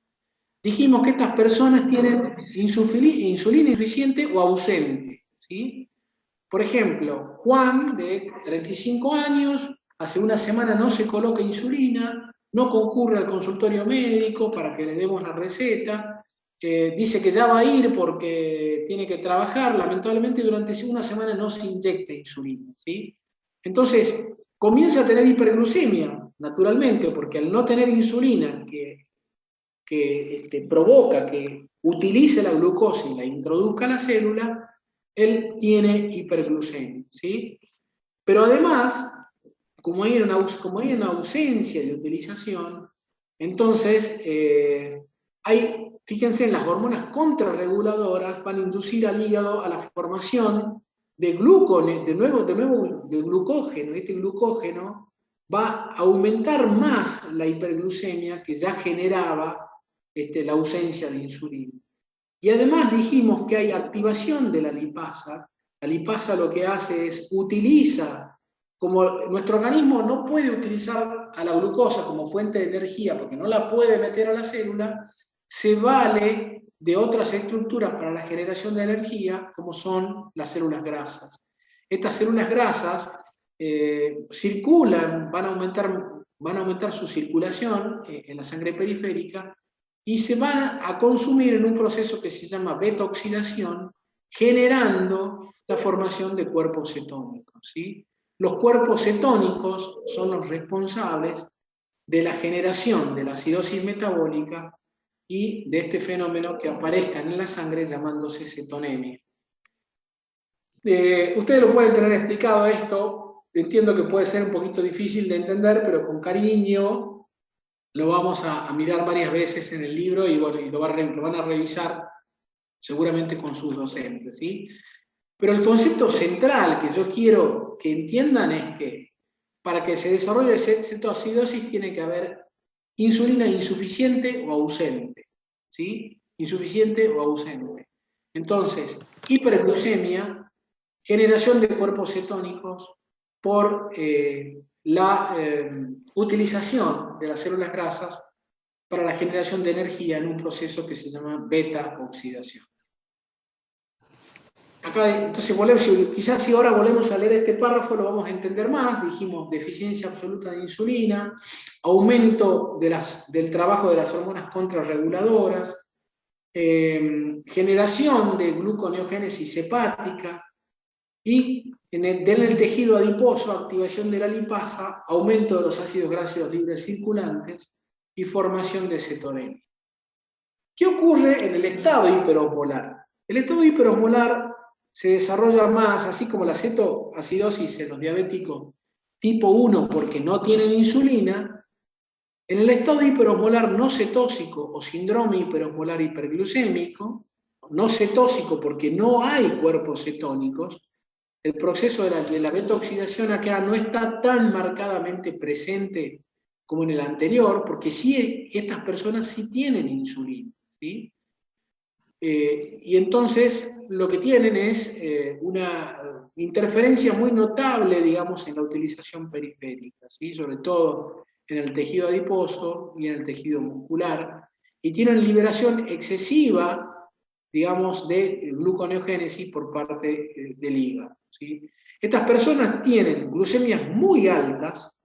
Dijimos que estas personas tienen insulina insuficiente o ausente, ¿sí? Por ejemplo, Juan, de 35 años, hace una semana no se coloca insulina, no concurre al consultorio médico para que le demos la receta, dice que ya va a ir porque tiene que trabajar, lamentablemente durante una semana no se inyecta insulina, ¿sí? Entonces, comienza a tener hiperglucemia, naturalmente, porque al no tener insulina que provoca que utilice la glucosa y la introduzca a la célula, él tiene hiperglucemia, ¿sí? Pero además, como hay una ausencia de utilización, entonces fíjense, las hormonas contrarreguladoras van a inducir al hígado a la formación de glucógeno. Este glucógeno va a aumentar más la hiperglucemia que ya generaba la ausencia de insulina. Y además dijimos que hay activación de la lipasa. La lipasa lo que hace es utiliza, como nuestro organismo no puede utilizar a la glucosa como fuente de energía porque no la puede meter a la célula, se vale de otras estructuras para la generación de energía, como son las células grasas. Estas células grasas circulan, van a aumentar su circulación en la sangre periférica, y se van a consumir en un proceso que se llama beta-oxidación, generando la formación de cuerpos cetónicos, ¿sí? Los cuerpos cetónicos son los responsables de la generación de la acidosis metabólica y de este fenómeno que aparezca en la sangre llamándose cetonemia. Ustedes lo pueden tener explicado esto, entiendo que puede ser un poquito difícil de entender, pero con cariño lo vamos a mirar varias veces en el libro y, bueno, y lo van a revisar seguramente con sus docentes, ¿sí? Pero el concepto central que yo quiero que entiendan es que para que se desarrolle cetoacidosis tiene que haber insulina insuficiente o ausente, ¿sí? Insuficiente o ausente. Entonces, hiperglucemia, generación de cuerpos cetónicos por la utilización de las células grasas para la generación de energía en un proceso que se llama beta-oxidación. Acá, entonces, quizás si ahora volvemos a leer este párrafo lo vamos a entender más. Dijimos deficiencia absoluta de insulina, aumento del trabajo de las hormonas contrarreguladoras, generación de gluconeogénesis hepática y en el tejido adiposo, activación de la lipasa, aumento de los ácidos grasos libres circulantes y formación de cetonemia. ¿Qué ocurre en el estado hiperosmolar? El estado hiperosmolar se desarrolla más, así como la cetoacidosis en los diabéticos tipo 1 porque no tienen insulina. En el estado hiperosmolar no cetósico o síndrome hiperosmolar hiperglucémico, no cetósico porque no hay cuerpos cetónicos, el proceso de la beta-oxidación acá no está tan marcadamente presente como en el anterior, porque sí, estas personas sí tienen insulina, ¿sí? Y entonces lo que tienen es una interferencia muy notable, digamos, en la utilización periférica, ¿sí? Sobre todo en el tejido adiposo y en el tejido muscular, y tienen liberación excesiva, digamos, de gluconeogénesis por parte del hígado, ¿sí? Estas personas tienen glucemias muy altas,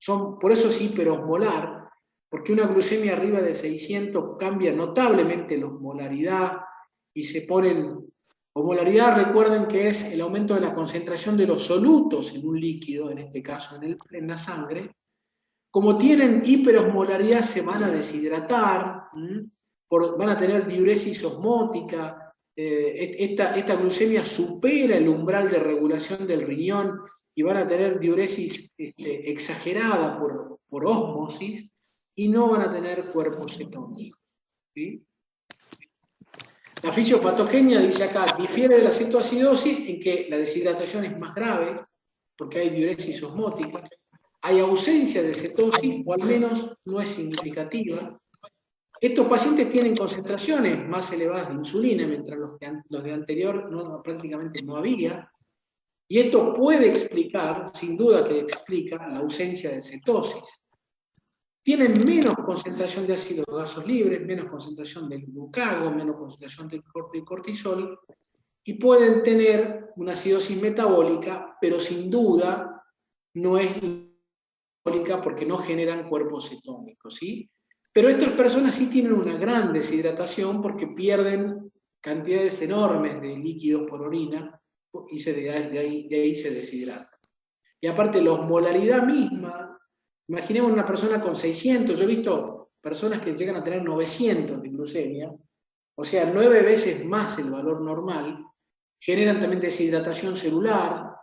por eso es hiperosmolar, porque una glucemia arriba de 600 cambia notablemente la osmolaridad y se ponen... Osmolaridad, recuerden que es el aumento de la concentración de los solutos en un líquido, en este caso en la sangre. Como tienen hiperosmolaridad se van a deshidratar, van a tener diuresis osmótica, esta glucemia supera el umbral de regulación del riñón y van a tener diuresis exagerada por ósmosis, y no van a tener cuerpos cetónicos, ¿sí? La fisiopatogenia, dice acá, difiere de la cetoacidosis en que la deshidratación es más grave, porque hay diuresis osmótica, hay ausencia de cetosis, o al menos no es significativa. Estos pacientes tienen concentraciones más elevadas de insulina, mientras los de anterior prácticamente no había, y esto puede explicar, sin duda que explica, la ausencia de cetosis. Tienen menos concentración de ácidos grasos libres, menos concentración de glucago, menos concentración de cortisol, y pueden tener una acidosis metabólica, pero sin duda no es metabólica porque no generan cuerpos cetónicos, ¿sí? Pero estas personas sí tienen una gran deshidratación porque pierden cantidades enormes de líquidos por orina y de ahí se deshidratan. Y aparte la osmolaridad misma, imaginemos una persona con 600, yo he visto personas que llegan a tener 900 de glucemia, o sea, 9 veces más el valor normal, generan también deshidratación celular,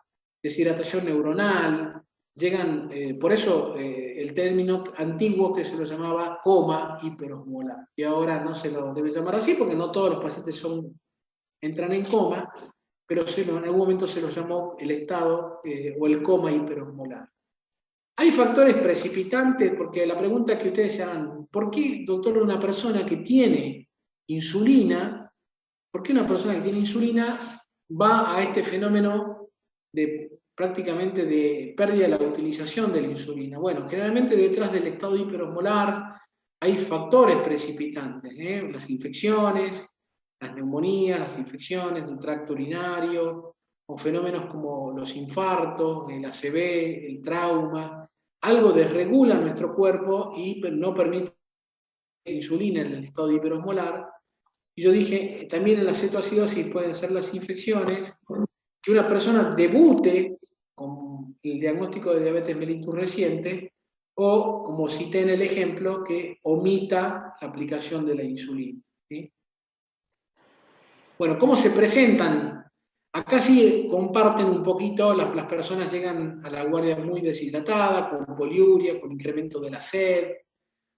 deshidratación neuronal, llegan, por eso el término antiguo que se lo llamaba coma hiperosmolar, y ahora no se lo debe llamar así porque no todos los pacientes entran en coma, pero en algún momento se lo llamó el estado o el coma hiperosmolar. Hay factores precipitantes, porque la pregunta que ustedes se hagan, ¿por qué, doctor, una persona que tiene insulina, por qué una persona que tiene insulina va a este fenómeno prácticamente de pérdida de la utilización de la insulina? Bueno, generalmente detrás del estado hiperosmolar hay factores precipitantes, las infecciones, las neumonías, las infecciones del tracto urinario, o fenómenos como los infartos, el ACV, el trauma. Algo desregula nuestro cuerpo y no permite insulina en el estado hiperosmolar. Y yo dije, también en la cetoacidosis pueden ser las infecciones, que una persona debute con el diagnóstico de diabetes mellitus reciente o, como cité en el ejemplo, que omita la aplicación de la insulina. ¿Sí? Bueno, ¿cómo se presentan? Acá sí comparten un poquito, las personas llegan a la guardia muy deshidratadas, con poliuria, con incremento de la sed,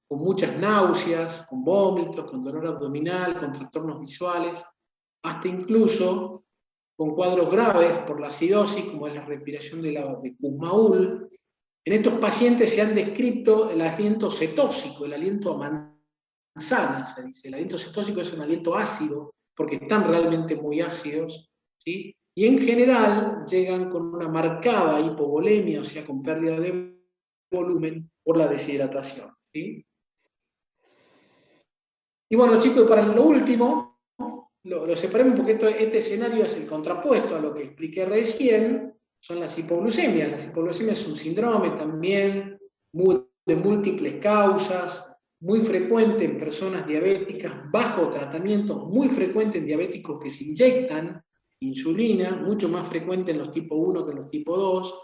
con muchas náuseas, con vómitos, con dolor abdominal, con trastornos visuales, hasta incluso con cuadros graves por la acidosis, como es la respiración de Kussmaul. En estos pacientes se han descrito el aliento cetósico, el aliento a manzana, se dice. El aliento cetósico es un aliento ácido, porque están realmente muy ácidos, ¿sí? Y en general llegan con una marcada hipovolemia, o sea, con pérdida de volumen por la deshidratación, ¿sí? Y bueno, chicos, para lo último, lo separemos porque este escenario es el contrapuesto a lo que expliqué recién, son las hipoglucemias. Las hipoglucemias es un síndrome también de múltiples causas, muy frecuente en personas diabéticas, bajo tratamiento, muy frecuente en diabéticos que se inyectan insulina, mucho más frecuente en los tipo 1 que en los tipo 2.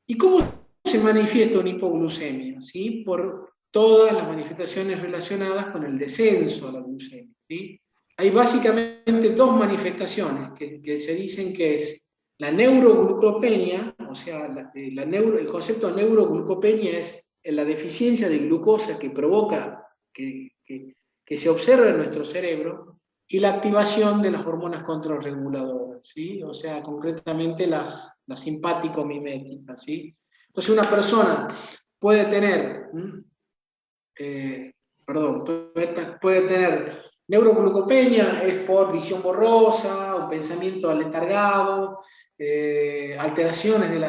¿Y cómo se manifiesta una hipoglucemia? ¿Sí? Por todas las manifestaciones relacionadas con el descenso a la glucemia. ¿Sí? Hay básicamente dos manifestaciones que se dicen que es la neuroglucopenia, o sea, el concepto de neuroglucopenia es la deficiencia de glucosa que provoca que se observa en nuestro cerebro, y la activación de las hormonas contrarreguladoras, ¿sí? O sea, concretamente las simpático-miméticas, ¿sí? Entonces una persona puede tener, puede tener neuroglucopenia, es por visión borrosa, un pensamiento aletargado, alteraciones de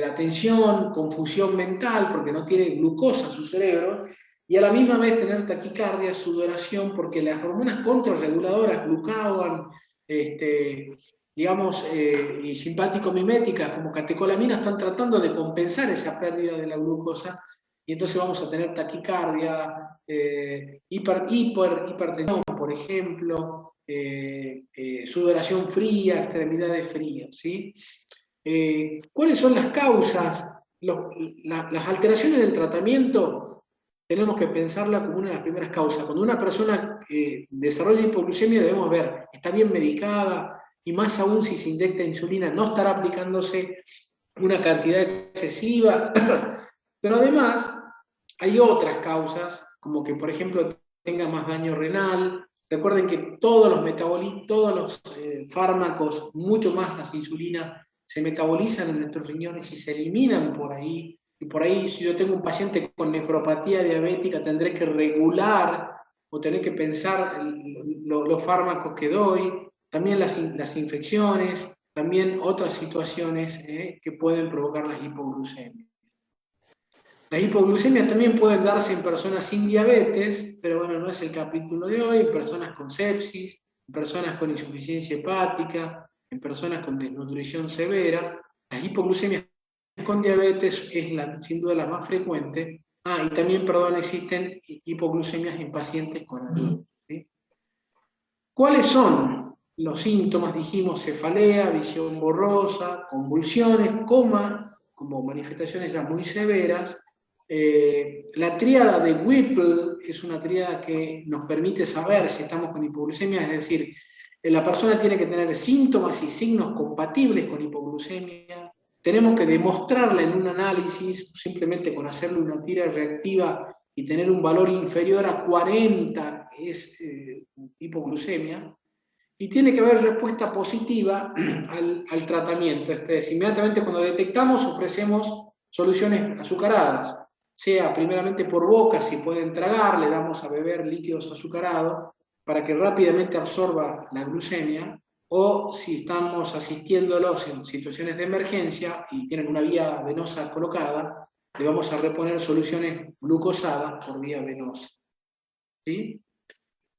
la atención, confusión mental porque no tiene glucosa en su cerebro, y a la misma vez tener taquicardia, sudoración, porque las hormonas contrarreguladoras, glucagon, digamos, y simpático-miméticas como catecolamina, están tratando de compensar esa pérdida de la glucosa, y entonces vamos a tener taquicardia, hipertensión, por ejemplo, sudoración fría, extremidades frías, ¿sí? ¿Cuáles son las causas? Las alteraciones del tratamiento tenemos que pensarla como una de las primeras causas. Cuando una persona desarrolla hipoglucemia debemos ver, ¿está bien medicada? Y más aún si se inyecta insulina, no estará aplicándose una cantidad excesiva. Pero además hay otras causas, como que por ejemplo tenga más daño renal. Recuerden que todos los fármacos, mucho más las insulinas, se metabolizan en nuestros riñones y se eliminan por ahí. Y por ahí, si yo tengo un paciente con nefropatía diabética, tendré que regular o tener que pensar los fármacos que doy, también las infecciones, también otras situaciones que pueden provocar las hipoglucemias. Las hipoglucemias también pueden darse en personas sin diabetes, pero bueno, no es el capítulo de hoy, en personas con sepsis, en personas con insuficiencia hepática, en personas con desnutrición severa. Las hipoglucemias con diabetes es sin duda la más frecuente. Y también, perdón, existen hipoglucemias en pacientes con adultos, ¿sí? ¿Cuáles son los síntomas? Dijimos cefalea, visión borrosa, convulsiones, coma, como manifestaciones ya muy severas. La tríada de Whipple es una tríada que nos permite saber si estamos con hipoglucemia, es decir, la persona tiene que tener síntomas y signos compatibles con hipoglucemia. Tenemos que demostrarla en un análisis, simplemente con hacerle una tira reactiva y tener un valor inferior a 40, que es hipoglucemia, y tiene que haber respuesta positiva al tratamiento. Inmediatamente cuando detectamos ofrecemos soluciones azucaradas, sea primeramente por boca, si pueden tragar, le damos a beber líquidos azucarados para que rápidamente absorba la glucemia, o si estamos asistiéndolos en situaciones de emergencia y tienen una vía venosa colocada, le vamos a reponer soluciones glucosadas por vía venosa. ¿Sí?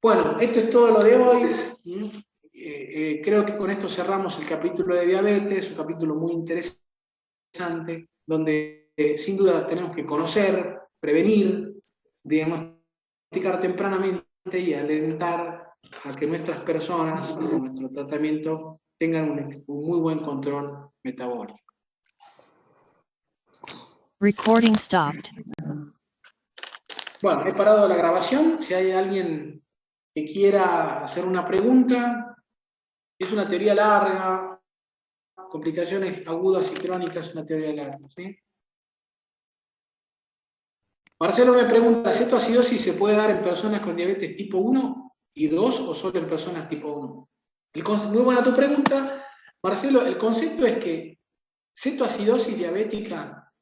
Bueno, esto es todo lo de hoy. Creo que con esto cerramos el capítulo de diabetes, un capítulo muy interesante, donde sin duda tenemos que conocer, prevenir, diagnosticar tempranamente y alentar a que nuestras personas, con nuestro tratamiento, tengan un muy buen control metabólico.
Recording stopped.
Bueno, he parado la grabación. Si hay alguien que quiera hacer una pregunta, es una teoría larga, complicaciones agudas y crónicas, una teoría larga, ¿sí? Marcelo me pregunta, ¿cetoacidosis se puede dar en personas con diabetes tipo 1 y 2 o solo en personas tipo 1? Muy buena tu pregunta, Marcelo. El concepto es que cetoacidosis diabética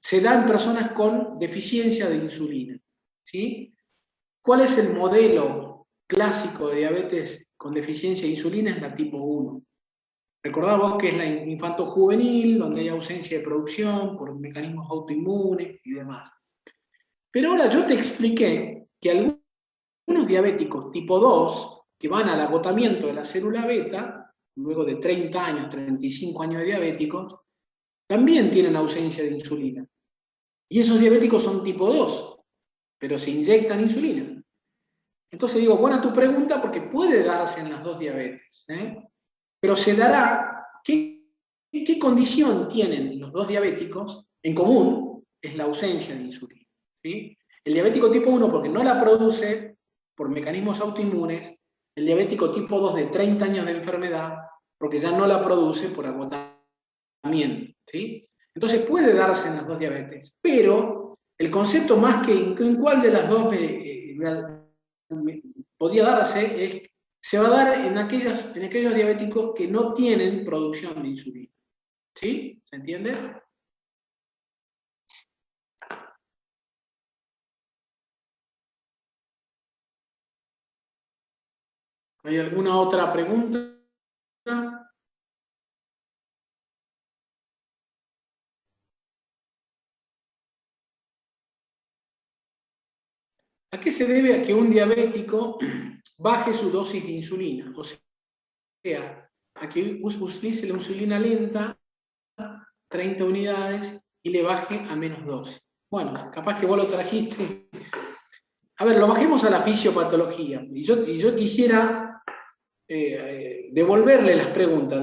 se da en personas con deficiencia de insulina, ¿sí? ¿Cuál es el modelo clásico de diabetes con deficiencia de insulina? Es la tipo 1. Recordad vos que es la infanto-juvenil, donde hay ausencia de producción por mecanismos autoinmunes y demás. Pero ahora yo te expliqué que algunos diabéticos tipo 2, que van al agotamiento de la célula beta, luego de 30 años, 35 años de diabéticos, también tienen ausencia de insulina. Y esos diabéticos son tipo 2, pero se inyectan insulina. Entonces digo, buena tu pregunta, porque puede darse en las dos diabetes, pero se dará. ¿Qué condición tienen los dos diabéticos en común? Es la ausencia de insulina, ¿sí? El diabético tipo 1 porque no la produce por mecanismos autoinmunes, el diabético tipo 2 de 30 años de enfermedad porque ya no la produce por agotamiento, ¿sí? Entonces puede darse en las dos diabetes, pero el concepto más que en cuál de las dos podría darse es, se va a dar en aquellos diabéticos que no tienen producción de insulina. ¿Sí? ¿Se entiende? ¿Hay alguna otra pregunta? ¿A qué se debe a que un diabético baje su dosis de insulina? O sea, a que utilice la insulina lenta, 30 unidades, y le baje a menos dosis. Bueno, capaz que vos lo trajiste. A ver, lo bajemos a la fisiopatología. Y yo quisiera devolverle las preguntas,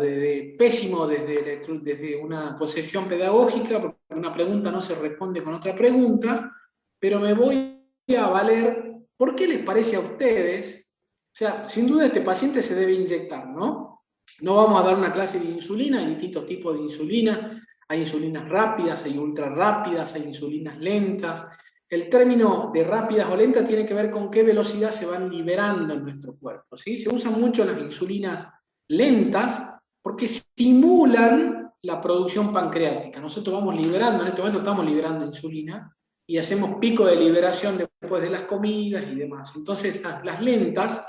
pésimo desde una concepción pedagógica, porque una pregunta no se responde con otra pregunta, pero me voy a valer, ¿por qué les parece a ustedes? O sea, sin duda este paciente se debe inyectar, ¿no? No vamos a dar una clase de insulina, hay distintos tipos de insulina, hay insulinas rápidas, hay ultra rápidas, hay insulinas lentas. El término de rápidas o lentas tiene que ver con qué velocidad se van liberando en nuestro cuerpo, ¿sí? Se usan mucho las insulinas lentas porque simulan la producción pancreática. Nosotros vamos liberando, en este momento estamos liberando insulina y hacemos pico de liberación después de las comidas y demás. Entonces las lentas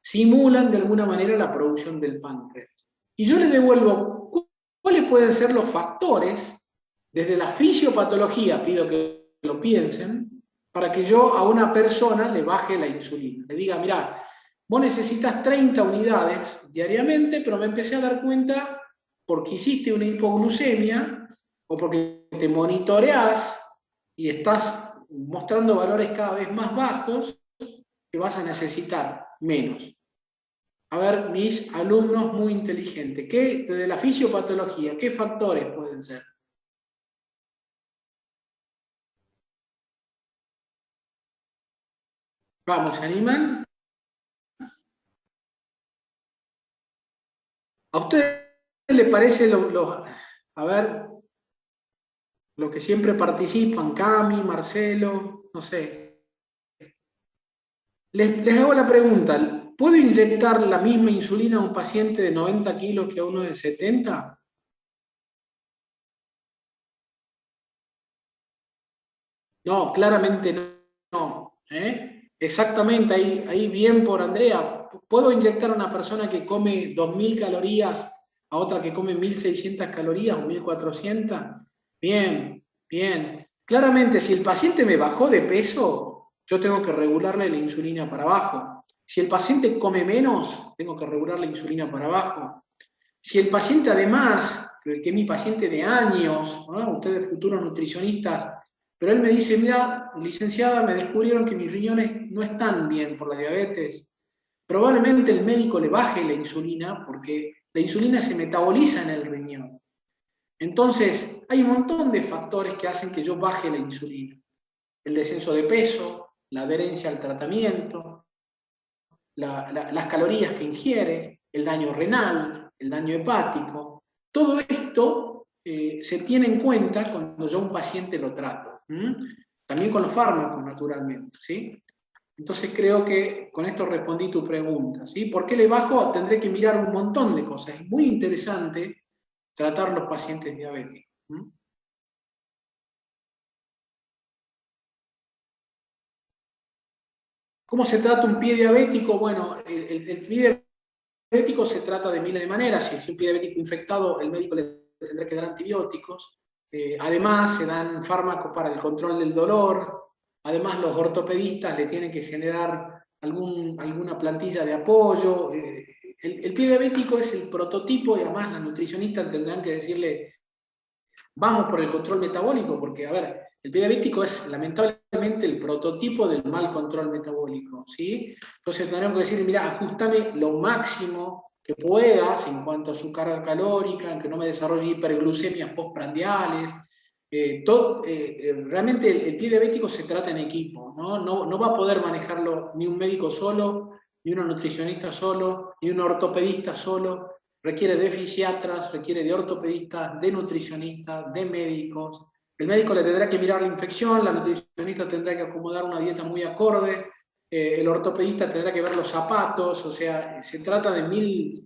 simulan de alguna manera la producción del páncreas. Y yo les devuelvo, ¿cuáles pueden ser los factores desde la fisiopatología? Pido que lo piensen, para que yo a una persona le baje la insulina. Le diga, mirá, vos necesitas 30 unidades diariamente, pero me empecé a dar cuenta porque hiciste una hipoglucemia o porque te monitoreás y estás mostrando valores cada vez más bajos, que vas a necesitar menos. A ver, mis alumnos muy inteligentes, desde la fisiopatología, ¿qué factores pueden ser? Vamos, ¿se animan? ¿A usted le parece a ver, los que siempre participan, Cami, Marcelo, no sé? Les hago la pregunta, ¿puedo inyectar la misma insulina a un paciente de 90 kilos que a uno de 70? No, claramente no. Exactamente, ahí bien por Andrea. ¿Puedo inyectar a una persona que come 2.000 calorías a otra que come 1.600 calorías o 1.400? Bien, bien. Claramente, si el paciente me bajó de peso, yo tengo que regularle la insulina para abajo. Si el paciente come menos, tengo que regular la insulina para abajo. Si el paciente además, que es mi paciente de años, ¿no? Ustedes futuros nutricionistas, pero él me dice, mira, licenciada, me descubrieron que mis riñones no están bien por la diabetes. Probablemente el médico le baje la insulina porque la insulina se metaboliza en el riñón. Entonces, hay un montón de factores que hacen que yo baje la insulina. el descenso de peso, la adherencia al tratamiento, las calorías que ingiere, el daño renal, el daño hepático. Todo esto se tiene en cuenta cuando yo a un paciente lo trato. También con los fármacos, naturalmente, ¿sí? Entonces creo que con esto respondí tu pregunta, ¿sí? ¿Por qué le bajo? Tendré que mirar un montón de cosas. Es muy interesante tratar los pacientes diabéticos. ¿Cómo se trata un pie diabético? Bueno, el pie diabético se trata de miles de maneras. Si es un pie diabético infectado, el médico le tendrá que dar antibióticos. Además, se dan fármacos para el control del dolor. Además, los ortopedistas le tienen que generar alguna plantilla de apoyo. El pie diabético es el prototipo y además las nutricionistas tendrán que decirle, vamos por el control metabólico, porque, a ver, el pie diabético es lamentablemente el prototipo del mal control metabólico, ¿sí? Entonces tendremos que decir, mira, ajustame lo máximo que puedas en cuanto a su carga calórica, en que no me desarrolle hiperglucemias postprandiales. Realmente el pie diabético se trata en equipo, ¿no? No va a poder manejarlo ni un médico solo, ni un nutricionista solo, ni un ortopedista solo. Requiere de fisiatras, requiere de ortopedistas, de nutricionistas, de médicos. El médico le tendrá que mirar la infección, la nutricionista tendrá que acomodar una dieta muy acorde, el ortopedista tendrá que ver los zapatos, o sea, se trata de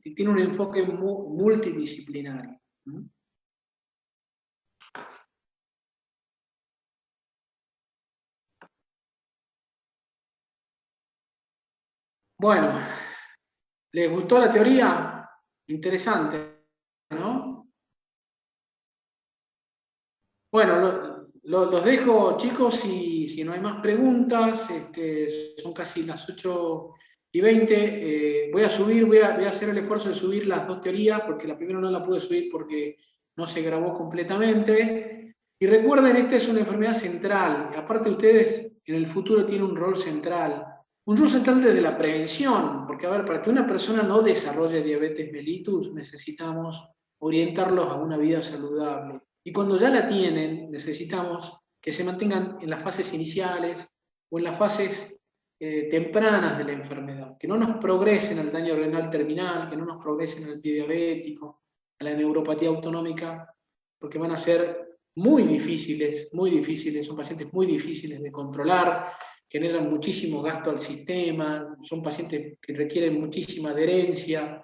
tiene un enfoque multidisciplinario. Bueno, ¿les gustó la teoría? Interesante, ¿no? Bueno, los dejo, chicos, si no hay más preguntas. Son casi las 8:20. Voy a subir, voy a hacer el esfuerzo de subir las dos teorías, porque la primera no la pude subir porque no se grabó completamente. Y recuerden, esta es una enfermedad central. Aparte, ustedes en el futuro tienen un rol central. Un rol central desde la prevención, porque, a ver, para que una persona no desarrolle diabetes mellitus, necesitamos orientarlos a una vida saludable. Y cuando ya la tienen, necesitamos que se mantengan en las fases iniciales o en las fases tempranas de la enfermedad, que no nos progresen al daño renal terminal, que no nos progresen al pie diabético, a la neuropatía autonómica, porque van a ser muy difíciles, son pacientes muy difíciles de controlar, generan muchísimo gasto al sistema, son pacientes que requieren muchísima adherencia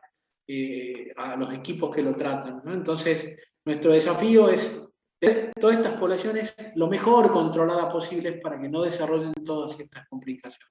a los equipos que lo tratan, ¿no? Entonces, nuestro desafío es tener todas estas poblaciones lo mejor controladas posibles para que no desarrollen todas estas complicaciones.